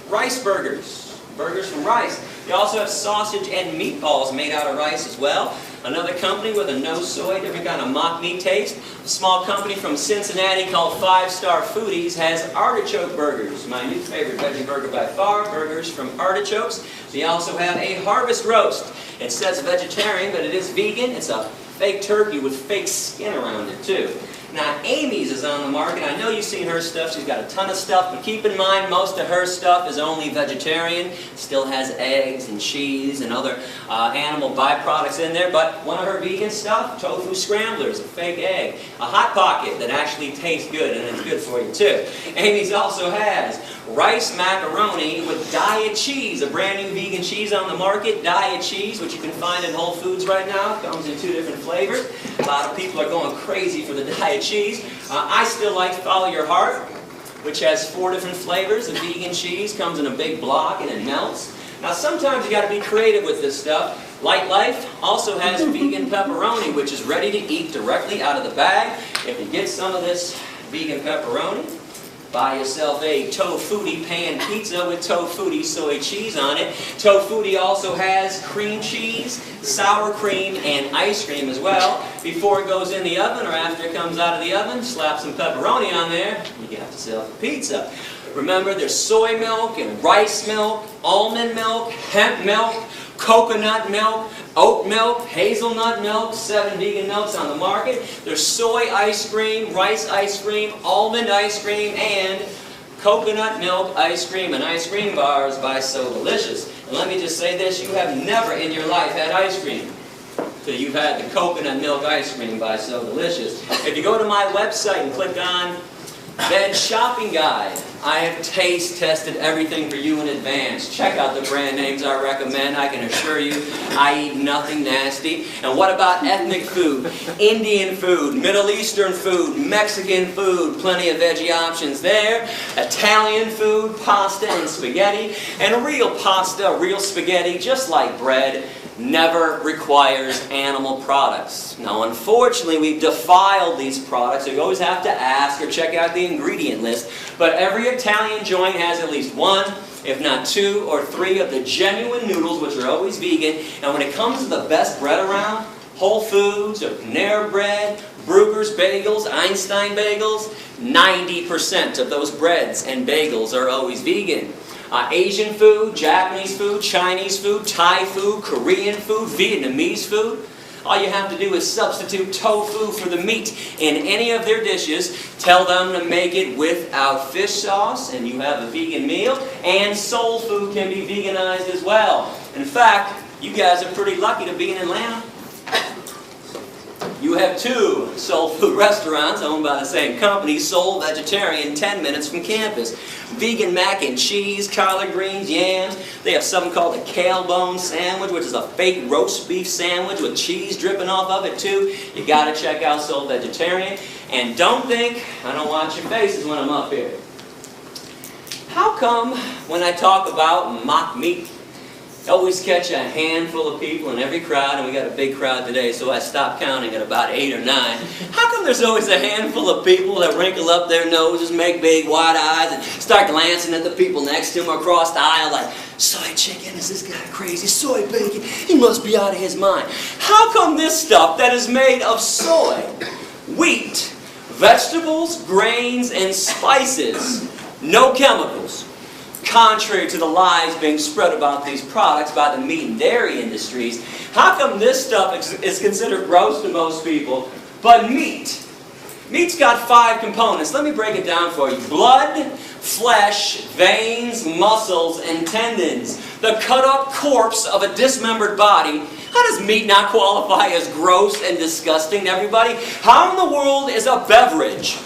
Rice Burgers, burgers from rice. They also have sausage and meatballs made out of rice as well. Another company with a no soy, different kind of mock meat taste. A small company from Cincinnati called 5 Star Foodies has artichoke burgers. My new favorite veggie burger by far, burgers from artichokes. They also have a harvest roast. It says vegetarian, but it is vegan. It's a fake turkey with fake skin around it too. Now Amy's is on the market. I know you've seen her stuff. She's got a ton of stuff, but keep in mind most of her stuff is only vegetarian. Still has eggs and cheese and other animal byproducts in there, but one of her vegan stuff, tofu scramblers, a fake egg, a Hot Pocket that actually tastes good and it's good for you too. Amy's also has rice macaroni with diet cheese, a brand new vegan cheese on the market, diet cheese, which you can find in Whole Foods right now. Comes in 2 different flavors. A lot of people are going crazy for the diet cheese. I still like Follow Your Heart, which has 4 different flavors of vegan cheese. Comes in a big block and it melts. Now sometimes you got to be creative with this stuff. Light Life also has vegan pepperoni, which is ready to eat directly out of the bag. If you get some of this vegan pepperoni, Buy yourself a tofutti pan pizza with tofutti soy cheese on it. Tofutti also has cream cheese, sour cream, and ice cream as well. Before it goes in the oven or after it comes out of the oven, slap some pepperoni on there, you got yourself a pizza. Remember, there's soy milk and rice milk, almond milk, hemp milk, coconut milk, oat milk, hazelnut milk, 7 vegan milks on the market. There's soy ice cream, rice ice cream, almond ice cream, and coconut milk ice cream and ice cream bars by So Delicious. And let me just say this, you have never in your life had ice cream till you've had the coconut milk ice cream by So Delicious. If you go to my website and click on Veg Shopping Guide, I have taste tested everything for you in advance. Check out the brand names I recommend. I can assure you I eat nothing nasty. And what about ethnic food, Indian food, Middle Eastern food, Mexican food? Plenty of veggie options there. Italian food, pasta and spaghetti. And real pasta, real spaghetti, just like bread, never requires animal products. Now, unfortunately, we've defiled these products, so you always have to ask or check out the ingredient list. But every Italian joint has at least 1, if not 2 or 3 of the genuine noodles, which are always vegan. And when it comes to the best bread around, Whole Foods or Panera Bread, Bruegger's Bagels, Einstein Bagels, 90% of those breads and bagels are always vegan. Asian food, Japanese food, Chinese food, Thai food, Korean food, Vietnamese food. All you have to do is substitute tofu for the meat in any of their dishes. Tell them to make it without fish sauce, and you have a vegan meal. And soul food can be veganized as well. In fact, you guys are pretty lucky to be in Atlanta. You have 2 soul food restaurants owned by the same company, Soul Vegetarian, 10 minutes from campus. Vegan mac and cheese, collard greens, yams. They have something called a kale bone sandwich, which is a fake roast beef sandwich with cheese dripping off of it too. You gotta check out Soul Vegetarian. And don't think I don't watch your faces when I'm up here. How come when I talk about mock meat, I always catch a handful of people in every crowd, and we got a big crowd today, so I stopped counting at about 8 or 9. How come there's always a handful of people that wrinkle up their noses, make big wide eyes, and start glancing at the people next to them across the aisle like, soy chicken, is this guy crazy? Soy bacon, he must be out of his mind. How come this stuff that is made of soy, wheat, vegetables, grains, and spices, no chemicals, contrary to the lies being spread about these products by the meat and dairy industries, how come this stuff is considered gross to most people, but meat? Meat's got 5 components. Let me break it down for you. Blood, flesh, veins, muscles, and tendons. The cut-up corpse of a dismembered body. How does meat not qualify as gross and disgusting to everybody? How in the world is a beverage,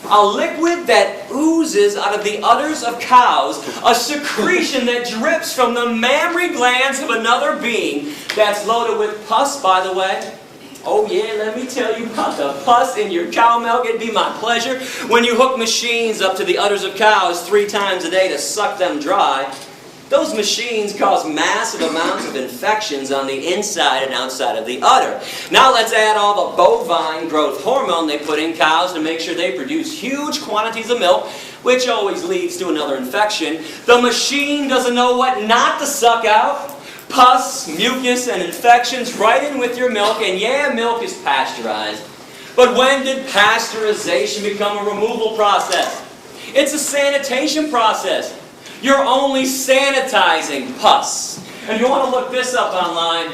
a liquid that oozes out of the udders of cows, a secretion that drips from the mammary glands of another being, that's loaded with pus, by the way? Oh yeah, let me tell you about the pus in your cow milk. It'd be my pleasure. When you hook machines up to the udders of cows 3 times a day to suck them dry, those machines cause massive amounts of infections on the inside and outside of the udder. Now let's add all the bovine growth hormone they put in cows to make sure they produce huge quantities of milk, which always leads to another infection. The machine doesn't know what not to suck out. Pus, mucus, and infections right in with your milk, and yeah, milk is pasteurized. But when did pasteurization become a removal process? It's a sanitation process. You're only sanitizing pus. And you want to look this up online,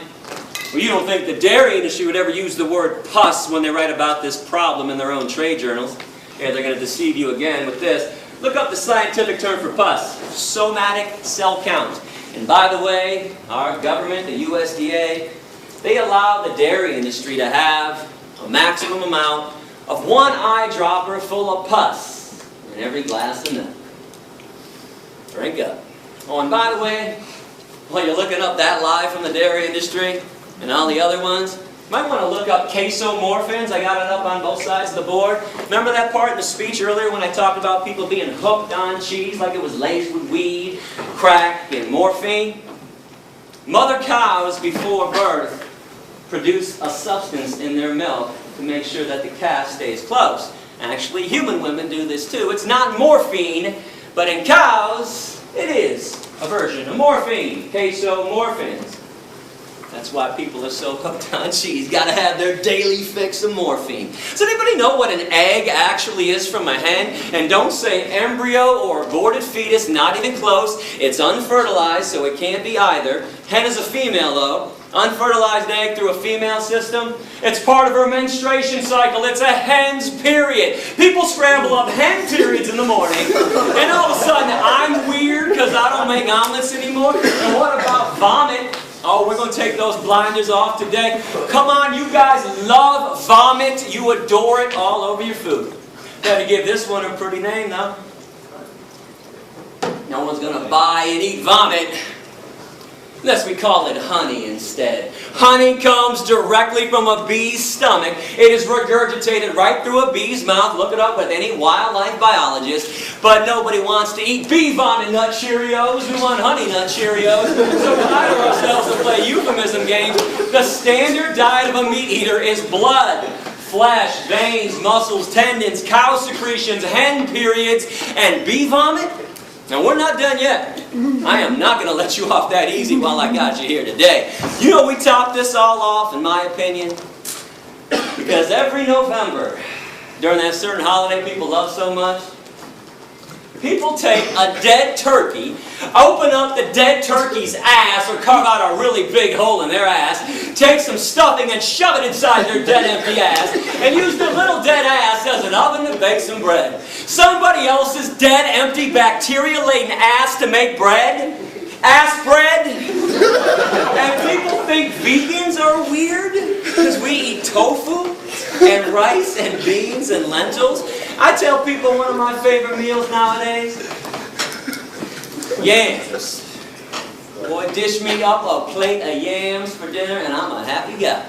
well, you don't think the dairy industry would ever use the word pus when they write about this problem in their own trade journals. Yeah, they're going to deceive you again with this. Look up the scientific term for pus, somatic cell count. And by the way, our government, the USDA, they allow the dairy industry to have a maximum amount of 1 eyedropper full of pus in every glass of milk. Drink up. Oh, and by the way, while you're looking up that lie from the dairy industry and all the other ones, you might want to look up casomorphins. I got it up on both sides of the board. Remember that part in the speech earlier when I talked about people being hooked on cheese like it was laced with weed, crack, and morphine? Mother cows before birth produce a substance in their milk to make sure that the calf stays close. Actually, human women do this too. It's not morphine, but in cows, it is a version of morphine, casomorphins. That's why people are so hooked on cheese. Got to have their daily fix of morphine. Does anybody know what an egg actually is from a hen? And don't say embryo or aborted fetus, not even close. It's unfertilized, so it can't be either. Hen is a female, though. Unfertilized egg through a female system. It's part of her menstruation cycle. It's a hen's period. People scramble up hen periods in the morning, and all of a sudden I'm weird because I don't make omelets anymore. And what about vomit? Oh, we're going to take those blinders off today. Come on, you guys love vomit. You adore it all over your food. Better give this one a pretty name, though. No one's going to buy and eat vomit. Unless we call it honey instead. Honey comes directly from a bee's stomach. It is regurgitated right through a bee's mouth. Look it up with any wildlife biologist. But nobody wants to eat bee vomit nut Cheerios. We want honey nut Cheerios. So we hire ourselves to play euphemism games. The standard diet of a meat eater is blood, flesh, veins, muscles, tendons, cow secretions, hen periods, and bee vomit. Now, we're not done yet. I am not going to let you off that easy while I got you here today. You know, we top this all off, in my opinion, because every November, during that certain holiday people love so much, people take a dead turkey, open up the dead turkey's ass, or carve out a really big hole in their ass, take some stuffing and shove it inside their dead empty ass, and use their little dead ass as an oven to bake some bread. Somebody else's dead, empty, bacteria-laden ass to make bread? Ass bread? And people think vegans are weird because we eat tofu and rice and beans and lentils. I tell people one of my favorite meals nowadays, yams. Boy, dish me up a plate of yams for dinner and I'm a happy guy.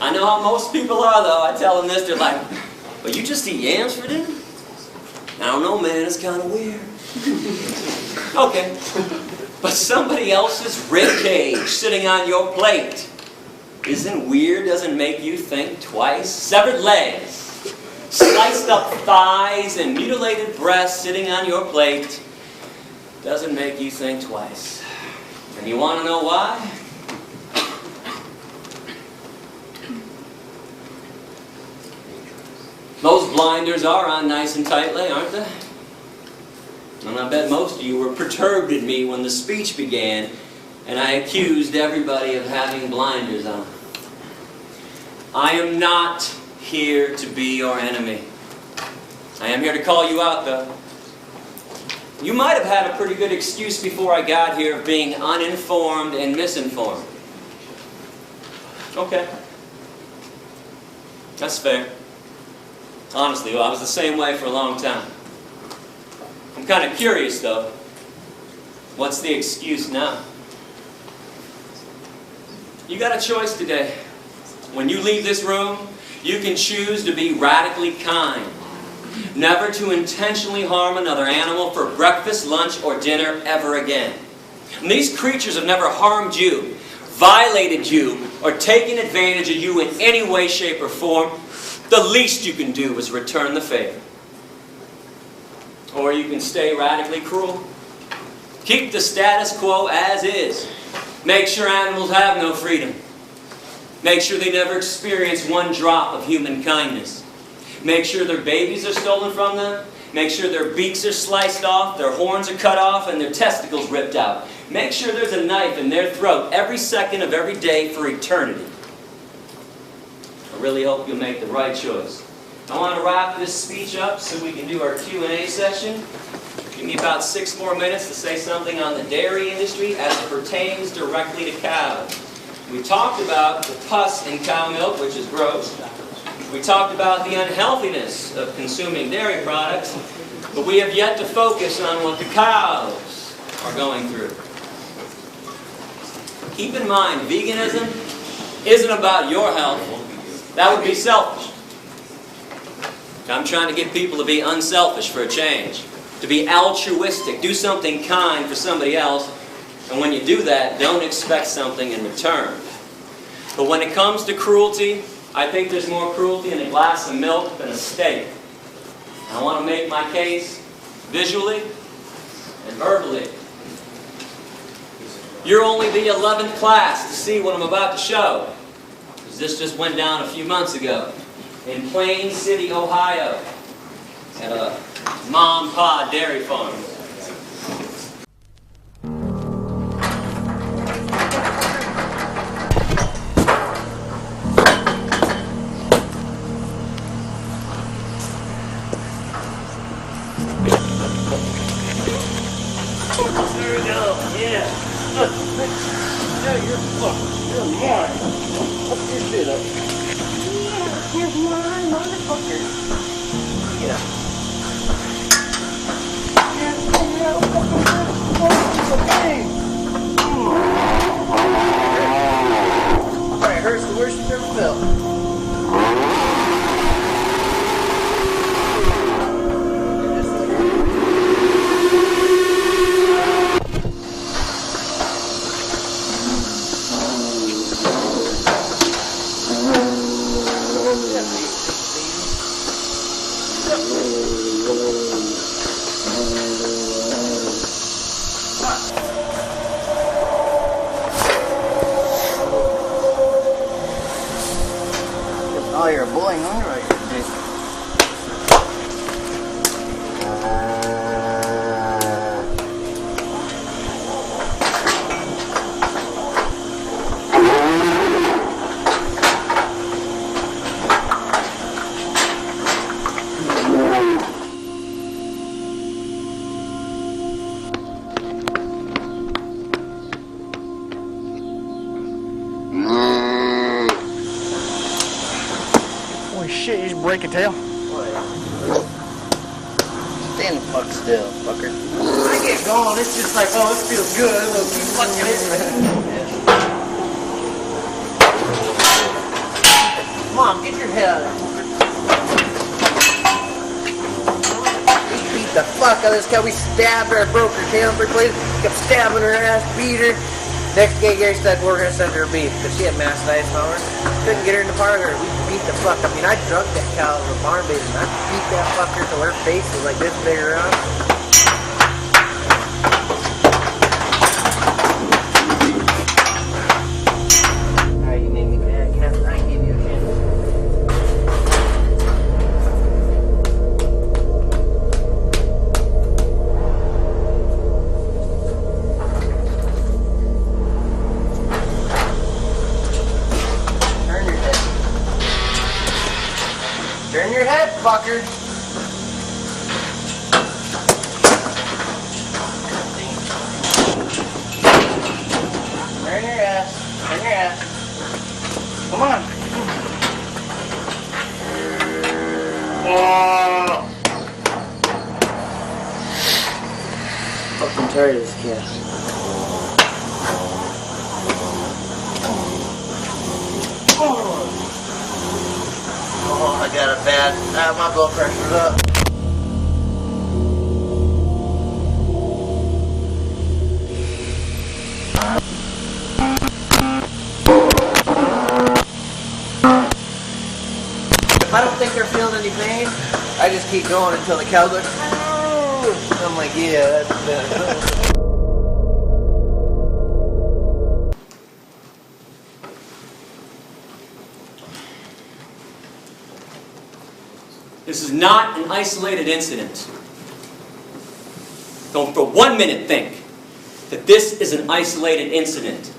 I know how most people are though. I tell them this, they're like, but you just eat yams for dinner? I don't know, man, it's kind of weird. Okay. But somebody else's rib cage sitting on your plate isn't weird, doesn't make you think twice. Severed legs, sliced up thighs, and mutilated breasts sitting on your plate doesn't make you think twice. And you want to know why? Those blinders are on nice and tightly, aren't they? And I bet most of you were perturbed at me when the speech began and I accused everybody of having blinders on. I am not here to be your enemy. I am here to call you out, though. You might have had a pretty good excuse before I got here of being uninformed and misinformed. Okay. That's fair. Honestly, well, I was the same way for a long time. I'm kind of curious, though. What's the excuse now? You got a choice today. When you leave this room, you can choose to be radically kind. Never to intentionally harm another animal for breakfast, lunch, or dinner ever again. And these creatures have never harmed you, violated you, or taken advantage of you in any way, shape, or form. The least you can do is return the favor. Or you can stay radically cruel. Keep the status quo as is. Make sure animals have no freedom. Make sure they never experience one drop of human kindness. Make sure their babies are stolen from them. Make sure their beaks are sliced off, their horns are cut off, and their testicles ripped out. Make sure there's a knife in their throat every second of every day for eternity. I really hope you'll make the right choice. I want to wrap this speech up so we can do our Q&A session. Give me about 6 more minutes to say something on the dairy industry as it pertains directly to cows. We talked about the pus in cow milk, which is gross. We talked about the unhealthiness of consuming dairy products, but we have yet to focus on what the cows are going through. Keep in mind, veganism isn't about your health. That would be selfish. I'm trying to get people to be unselfish for a change, to be altruistic, do something kind for somebody else, and when you do that, don't expect something in return. But when it comes to cruelty, I think there's more cruelty in a glass of milk than a steak. I want to make my case visually and verbally. You're only the 11th class to see what I'm about to show, because this just went down a few months ago in Plain City, Ohio, at a mom and pa dairy farm. There we go. Yeah. Yeah, you're fucked. You're mine. Fuck your shit up. Yeah, here's mine, motherfucker. Yeah. Yeah, Alright, hurts the worst you've ever felt. Oh, you're a bullying underwriter, dude. Holy shit, you just break a tail? Stand the fuck still, fucker. I get going, it's just like, oh, this feels good, we'll keep fucking it. Come on, get your head out of there. We beat the fuck out of this cow. We stabbed her, broke her tail for place, kept stabbing her ass, beat her. Next day, Gary said we're gonna send her a beef because she had mastitis power. Couldn't get her in the parlor. We beat the fuck. I mean, I drug that cow with a barn baby, and I beat that fucker till her face was like this big around. Alright, you made me mad, Captain. I gave you a chance. Turn your head, fucker. Turn your ass. Turn your ass. Come on. Fucking tired of this cat. Oh, I got it bad. My blood pressure's up. If I don't think they're feeling any pain, I just keep going until the cow's like, oh. I'm like, yeah, that's better. This is not an isolated incident. Don't for 1 minute think that this is an isolated incident.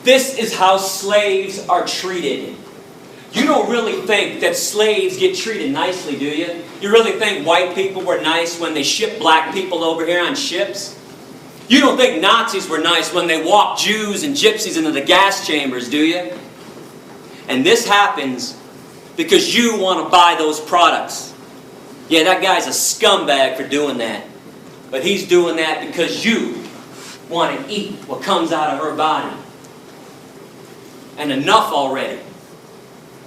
This is how slaves are treated. You don't really think that slaves get treated nicely, do you? You really think white people were nice when they shipped black people over here on ships? You don't think Nazis were nice when they walked Jews and gypsies into the gas chambers, do you? And this happens because you want to buy those products. Yeah, that guy's a scumbag for doing that. But he's doing that because you want to eat what comes out of her body. And enough already.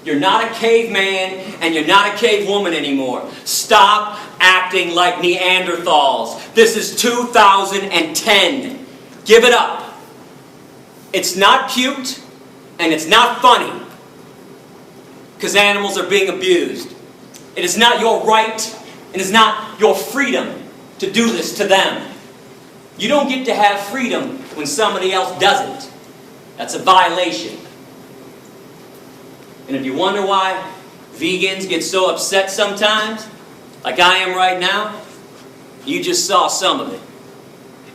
You're not a caveman and you're not a cavewoman anymore. Stop acting like Neanderthals. This is 2010. Give it up. It's not cute and it's not funny. Because animals are being abused. It is not your right It is not your freedom to do this to them. You don't get to have freedom when somebody else doesn't. That's a violation. And if you wonder why vegans get so upset sometimes, like I am right now, you just saw some of it.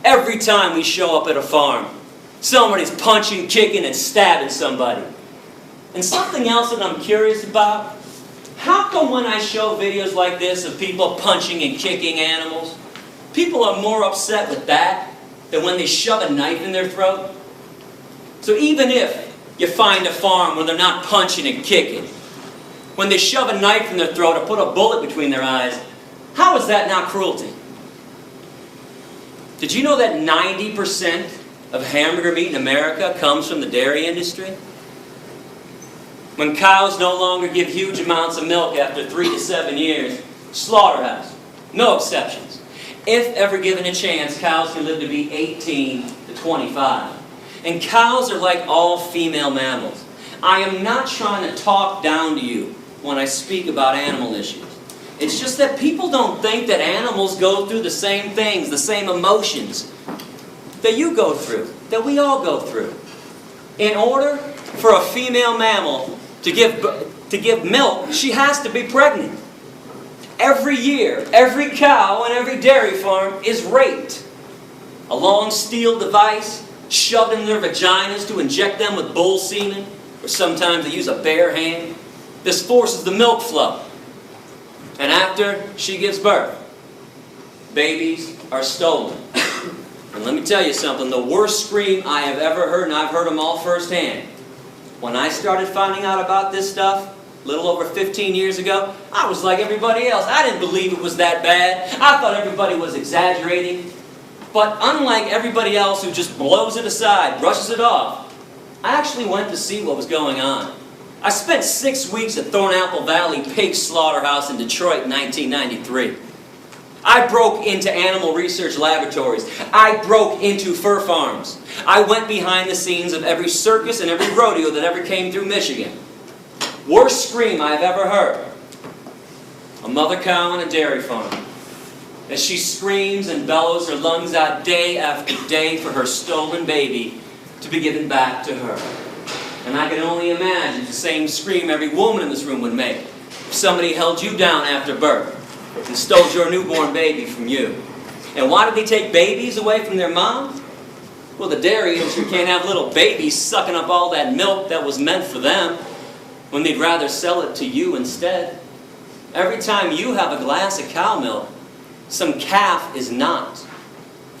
Every time we show up at a farm, somebody's punching, kicking, and stabbing somebody. And something else that I'm curious about, how come when I show videos like this of people punching and kicking animals, people are more upset with that than when they shove a knife in their throat? So even if you find a farm where they're not punching and kicking, when they shove a knife in their throat or put a bullet between their eyes, how is that not cruelty? Did you know that 90% of hamburger meat in America comes from the dairy industry? When cows no longer give huge amounts of milk after 3 to 7 years, slaughterhouse, no exceptions. If ever given a chance, cows can live to be 18 to 25. And cows are like all female mammals. I am not trying to talk down to you when I speak about animal issues. It's just that people don't think that animals go through the same things, the same emotions that you go through, that we all go through. In order for a female mammal to give milk, she has to be pregnant. Every year, every cow on every dairy farm is raped. A long steel device shoved in their vaginas to inject them with bull semen, or sometimes they use a bare hand. This forces the milk flow. And after she gives birth, babies are stolen. And let me tell you something, the worst scream I have ever heard, and I've heard them all firsthand. When I started finding out about this stuff, a little over 15 years ago, I was like everybody else. I didn't believe it was that bad. I thought everybody was exaggerating. But unlike everybody else who just blows it aside, brushes it off, I actually went to see what was going on. I spent 6 weeks at Thornapple Valley Pig Slaughterhouse in Detroit in 1993. I broke into animal research laboratories. I broke into fur farms. I went behind the scenes of every circus and every rodeo that ever came through Michigan. Worst scream I've ever heard. A mother cow on a dairy farm, as she screams and bellows her lungs out day after day for her stolen baby to be given back to her. And I can only imagine the same scream every woman in this room would make if somebody held you down after birth and stole your newborn baby from you. And why did they take babies away from their moms? Well, the dairy industry can't have little babies sucking up all that milk that was meant for them when they'd rather sell it to you instead. Every time you have a glass of cow milk, some calf is not.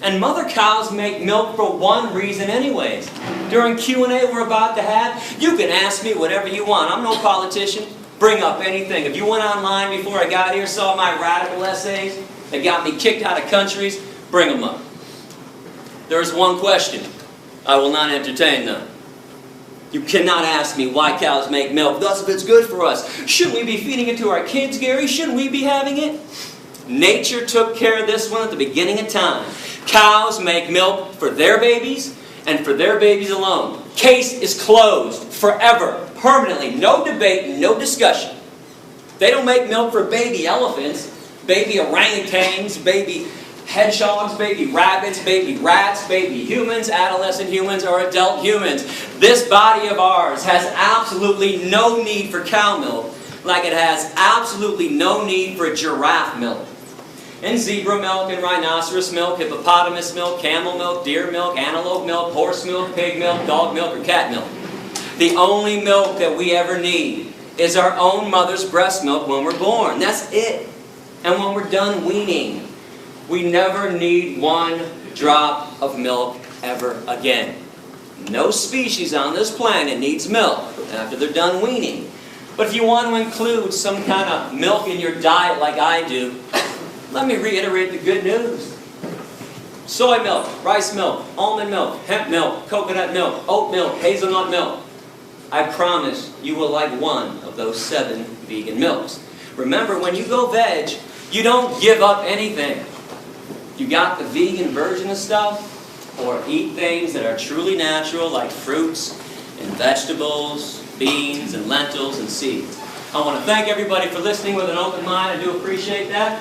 And mother cows make milk for one reason anyways. During Q&A we're about to have, you can ask me whatever you want. I'm no politician. Bring up anything. If you went online before I got here, saw my radical essays that got me kicked out of countries, bring them up. There's one question. I will not entertain them. You cannot ask me why cows make milk, thus if it's good for us. Shouldn't we be feeding it to our kids, Gary? Shouldn't we be having it? Nature took care of this one at the beginning of time. Cows make milk for their babies and for their babies alone. Case is closed forever, permanently. No debate, no discussion. They don't make milk for baby elephants, baby orangutans, baby hedgehogs, baby rabbits, baby rats, baby humans, adolescent humans, or adult humans. This body of ours has absolutely no need for cow milk, like it has absolutely no need for giraffe milk. And zebra milk and rhinoceros milk, hippopotamus milk, camel milk, deer milk, antelope milk, horse milk, pig milk, dog milk, or cat milk. The only milk that we ever need is our own mother's breast milk when we're born. That's it. And when we're done weaning, we never need one drop of milk ever again. No species on this planet needs milk after they're done weaning. But if you want to include some kind of milk in your diet like I do, let me reiterate the good news. Soy milk, rice milk, almond milk, hemp milk, coconut milk, oat milk, hazelnut milk. I promise you will like one of those 7 vegan milks. Remember, when you go veg, you don't give up anything. You got the vegan version of stuff, or eat things that are truly natural like fruits and vegetables, beans and lentils and seeds. I want to thank everybody for listening with an open mind. I do appreciate that.